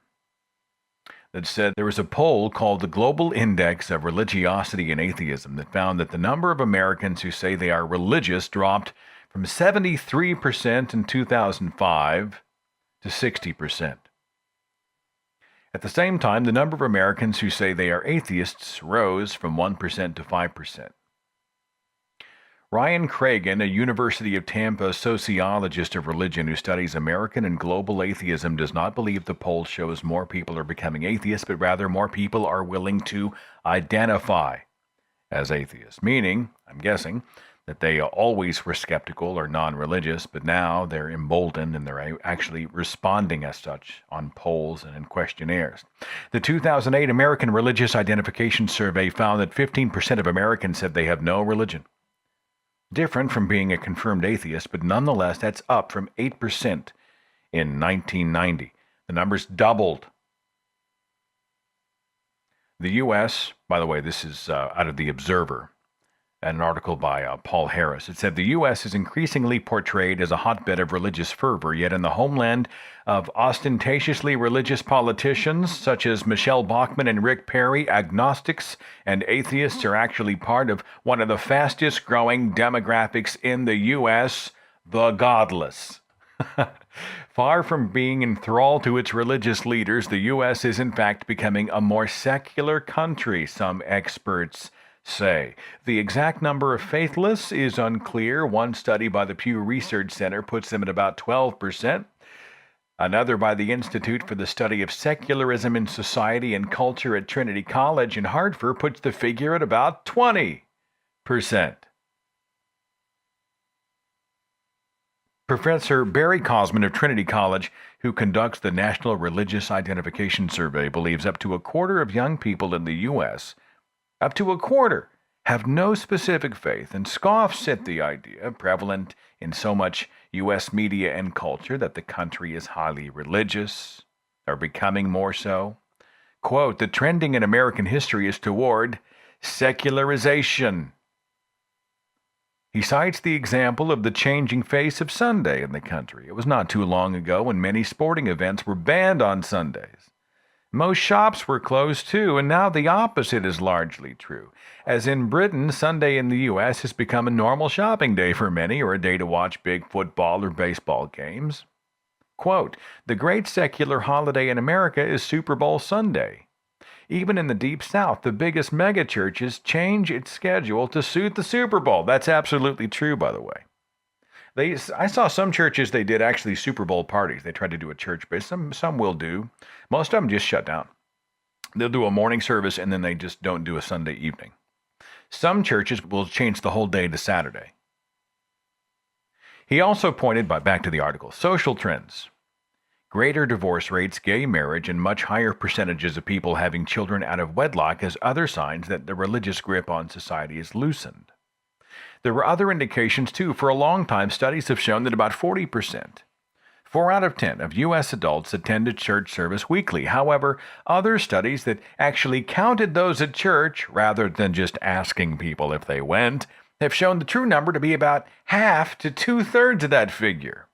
that said there was a poll called the Global Index of Religiosity and Atheism that found that the number of Americans who say they are religious dropped from 73% in 2005 to 60%. At the same time, the number of Americans who say they are atheists rose from 1% to 5%. Ryan Cragen, a University of Tampa sociologist of religion who studies American and global atheism, does not believe the poll shows more people are becoming atheists, but rather more people are willing to identify as atheists, meaning, I'm guessing, that they always were skeptical or non-religious, but now they're emboldened and they're actually responding as such on polls and in questionnaires. The 2008 American Religious Identification Survey found that 15% of Americans said they have no religion. Different from being a confirmed atheist, but nonetheless, that's up from 8% in 1990. The numbers doubled. The U.S., by the way, this is out of The Observer, an article by Paul Harris. It said the U.S. is increasingly portrayed as a hotbed of religious fervor, yet in the homeland of ostentatiously religious politicians such as Michelle Bachmann and Rick Perry, agnostics and atheists are actually part of one of the fastest growing demographics in the U.S., the godless. Far from being enthralled to its religious leaders, the U.S. is in fact becoming a more secular country, some experts say. The exact number of faithless is unclear. One study by the Pew Research Center puts them at about 12%. Another by the Institute for the Study of Secularism in Society and Culture at Trinity College in Hartford puts the figure at about 20%. Professor Barry Cosman of Trinity College, who conducts the National Religious Identification Survey, believes up to a quarter of young people in the U.S., up to a quarter, have no specific faith and scoffs at the idea, prevalent in so much U.S. media and culture, that the country is highly religious, or becoming more so. Quote, the trending in American history is toward secularization. He cites the example of the changing face of Sunday in the country. It was not too long ago when many sporting events were banned on Sundays. Most shops were closed too, and now the opposite is largely true. As in Britain, Sunday in the U.S. has become a normal shopping day for many, or a day to watch big football or baseball games. Quote, the great secular holiday in America is Super Bowl Sunday. Even in the Deep South, the biggest megachurches change its schedule to suit the Super Bowl. That's absolutely true, by the way. I saw some churches, they did actually Super Bowl parties. They tried to do a church base. Some will do. Most of them just shut down. They'll do a morning service and then they just don't do a Sunday evening. Some churches will change the whole day to Saturday. He also pointed, back to the article, social trends. greater divorce rates, gay marriage, and much higher percentages of people having children out of wedlock as other signs that the religious grip on society is loosened. There were other indications, too. For a long time, studies have shown that about 40%, 4 out of 10 of U.S. adults attended church service weekly. However, other studies that actually counted those at church, rather than just asking people if they went, have shown the true number to be about half to 2/3 of that figure.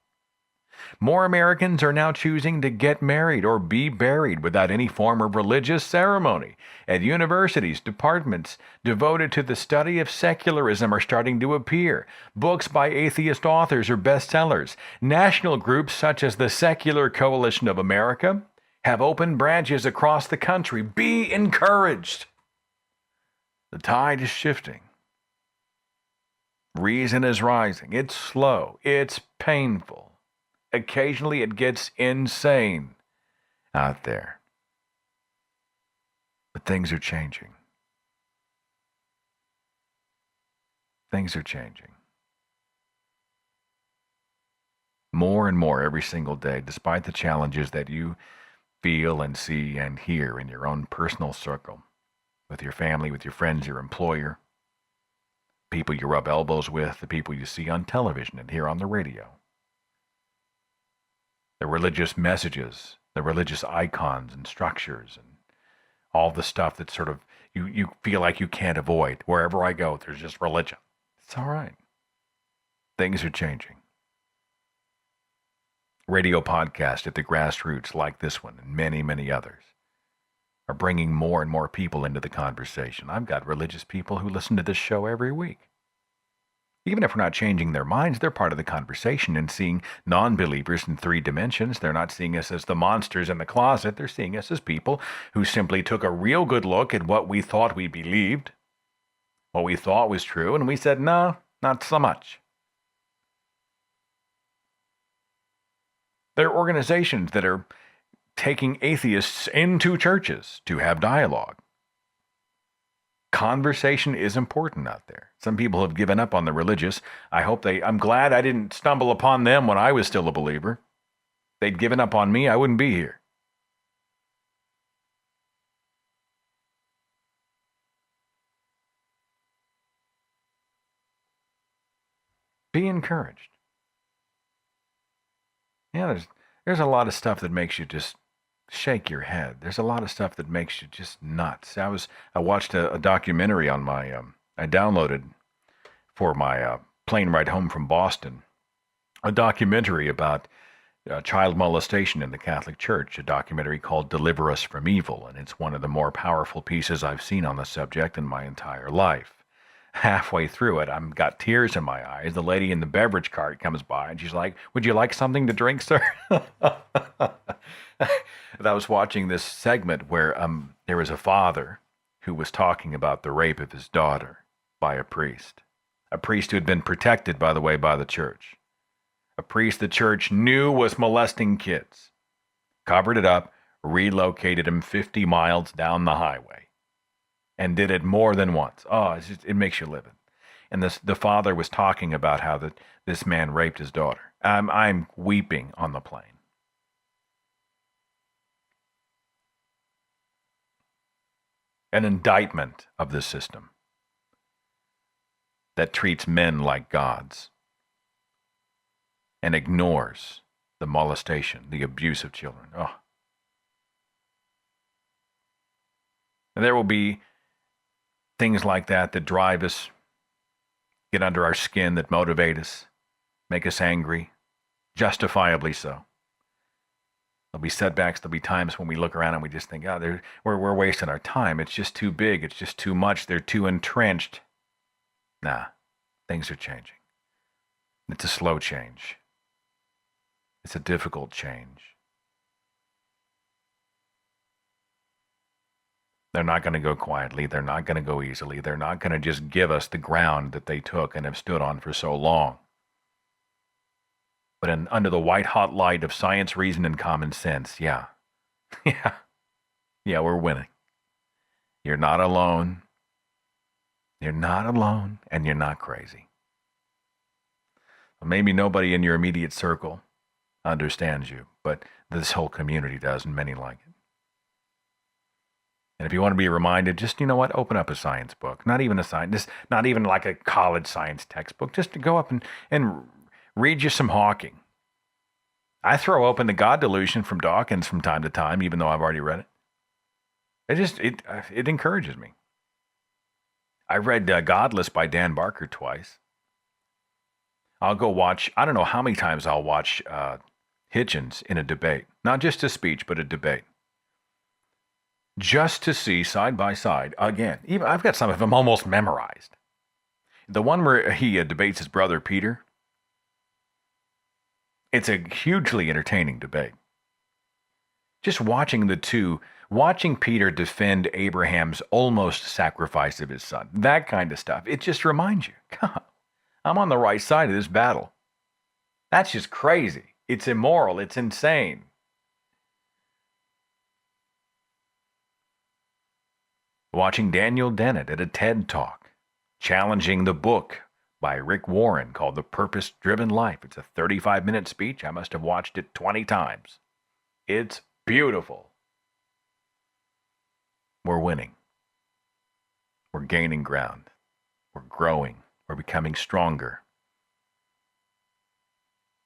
More Americans are now choosing to get married or be buried without any form of religious ceremony. At universities, departments devoted to the study of secularism are starting to appear. Books by atheist authors are bestsellers. National groups such as the Secular Coalition of America have opened branches across the country. Be encouraged. The tide is shifting. Reason is rising. It's slow. It's painful. Occasionally it gets insane out there. But things are changing. Things are changing. More and more every single day, despite the challenges that you feel and see and hear in your own personal circle, with your family, with your friends, your employer, people you rub elbows with, the people you see on television and hear on the radio. The religious messages, the religious icons and structures, and all the stuff that sort of you feel like you can't avoid. Wherever I go, there's just religion. It's all right. Things are changing. Radio podcasts at the grassroots like this one and many, many others are bringing more and more people into the conversation. I've got religious people who listen to this show every week. Even if we're not changing their minds, they're part of the conversation and seeing non-believers in 3 dimensions. They're not seeing us as the monsters in the closet. They're seeing us as people who simply took a real good look at what we thought we believed, what we thought was true, and we said, no, not so much. There are organizations that are taking atheists into churches to have dialogue. Conversation is important out there. Some people have given up on the religious. I'm glad I didn't stumble upon them when I was still a believer. If they'd given up on me, I wouldn't be here. Be encouraged. Yeah, there's a lot of stuff that makes you just shake your head. There's a lot of stuff that makes you just nuts. I watched a documentary on my I downloaded for my plane ride home from Boston, a documentary about child molestation in the Catholic Church, a documentary called Deliver Us from Evil, and it's one of the more powerful pieces I've seen on the subject in my entire life. Halfway through it, I've got tears in my eyes. The lady in the beverage cart comes by and she's like, "Would you like something to drink, sir?" I was watching this segment where there was a father who was talking about the rape of his daughter by a priest who had been protected, by the way, by the church. A priest the church knew was molesting kids, covered it up, relocated him 50 miles down the highway, and did it more than once. Oh, it makes you livid. And the father was talking about how this man raped his daughter. I'm weeping on the plane. An indictment of the system that treats men like gods and ignores the molestation, the abuse of children. Oh. And there will be things like that drive us, get under our skin, that motivate us, make us angry, justifiably so. There'll be setbacks. There'll be times when we look around and we just think, we're wasting our time. It's just too big. It's just too much. They're too entrenched. Nah, things are changing. It's a slow change. It's a difficult change. They're not going to go quietly. They're not going to go easily. They're not going to just give us the ground that they took and have stood on for so long. But under the white-hot light of science, reason, and common sense, yeah, we're winning. You're not alone. You're not alone, and you're not crazy. Well, maybe nobody in your immediate circle understands you, but this whole community does, and many like it. And if you want to be reminded, just, you know what, open up a science book. Not even a science, not even like a college science textbook, just to go up and read you some Hawking. I throw open The God Delusion from Dawkins from time to time, even though I've already read it. It encourages me. I read Godless by Dan Barker twice. I'll go watch, I don't know how many times I'll watch Hitchens in a debate. Not just a speech, but a debate. Just to see side by side, again, even I've got some of them almost memorized. The one where he debates his brother Peter, it's a hugely entertaining debate. Just watching the two, watching Peter defend Abraham's almost sacrifice of his son, that kind of stuff, it just reminds you, God, I'm on the right side of this battle. That's just crazy. It's immoral. It's insane. Watching Daniel Dennett at a TED Talk, challenging the book by Rick Warren called The Purpose-Driven Life. It's a 35-minute speech. I must have watched it 20 times. It's beautiful. We're winning. We're gaining ground. We're growing. We're becoming stronger.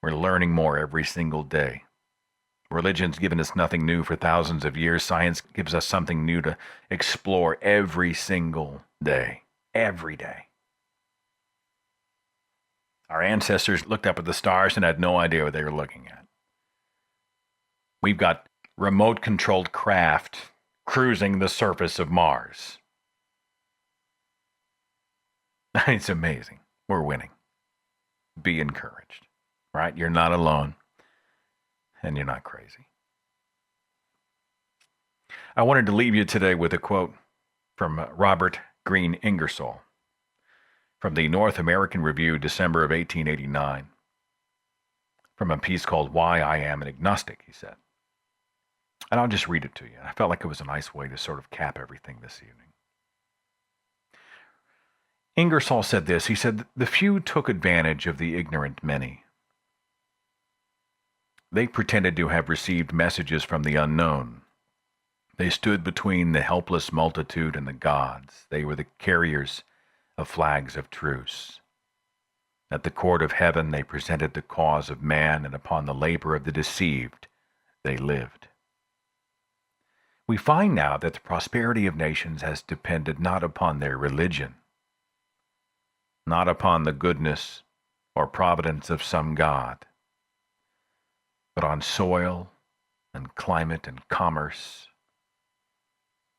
We're learning more every single day. Religion's given us nothing new for thousands of years. Science gives us something new to explore every single day. Every day. Our ancestors looked up at the stars and had no idea what they were looking at. We've got remote-controlled craft cruising the surface of Mars. It's amazing. We're winning. Be encouraged, right? You're not alone, and you're not crazy. I wanted to leave you today with a quote from Robert Green Ingersoll from the North American Review, December of 1889, from a piece called Why I Am an Agnostic, he said. And I'll just read it to you. I felt like it was a nice way to sort of cap everything this evening. Ingersoll said this. He said, "The few took advantage of the ignorant many. They pretended to have received messages from the unknown. They stood between the helpless multitude and the gods. They were the carriers of flags of truce. At the court of heaven they presented the cause of man, and upon the labor of the deceived they lived. We find now that the prosperity of nations has depended not upon their religion, not upon the goodness or providence of some god, but on soil and climate and commerce,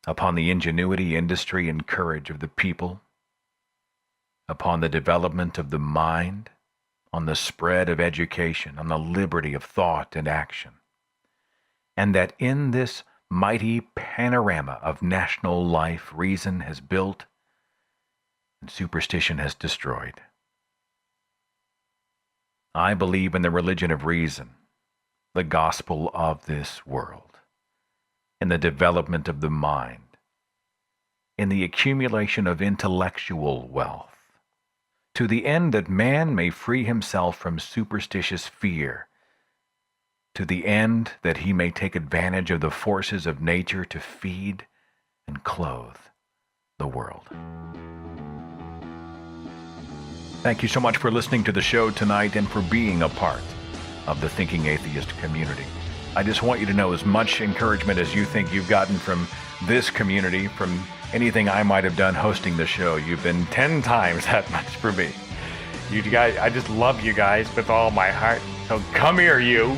upon the ingenuity, industry, and courage of the people, upon the development of the mind, on the spread of education, on the liberty of thought and action, and that in this mighty panorama of national life, reason has built and superstition has destroyed. I believe in the religion of reason, the gospel of this world, in the development of the mind, in the accumulation of intellectual wealth, to the end that man may free himself from superstitious fear, to the end that he may take advantage of the forces of nature to feed and clothe the world." Thank you so much for listening to the show tonight and for being a part of the Thinking Atheist community. I just want you to know as much encouragement as you think you've gotten from this community, from anything I might have done hosting the show. You've been 10 times that much for me. You guys, I just love you guys with all my heart. So come here, you.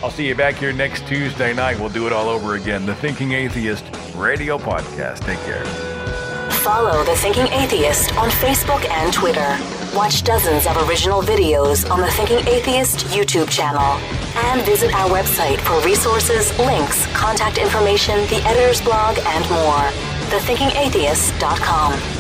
I'll see you back here next Tuesday night. We'll do it all over again. The Thinking Atheist Radio Podcast. Take care. Follow The Thinking Atheist on Facebook and Twitter. Watch dozens of original videos on the Thinking Atheist YouTube channel. And visit our website for resources, links, contact information, the editor's blog, and more. thethinkingatheist.com.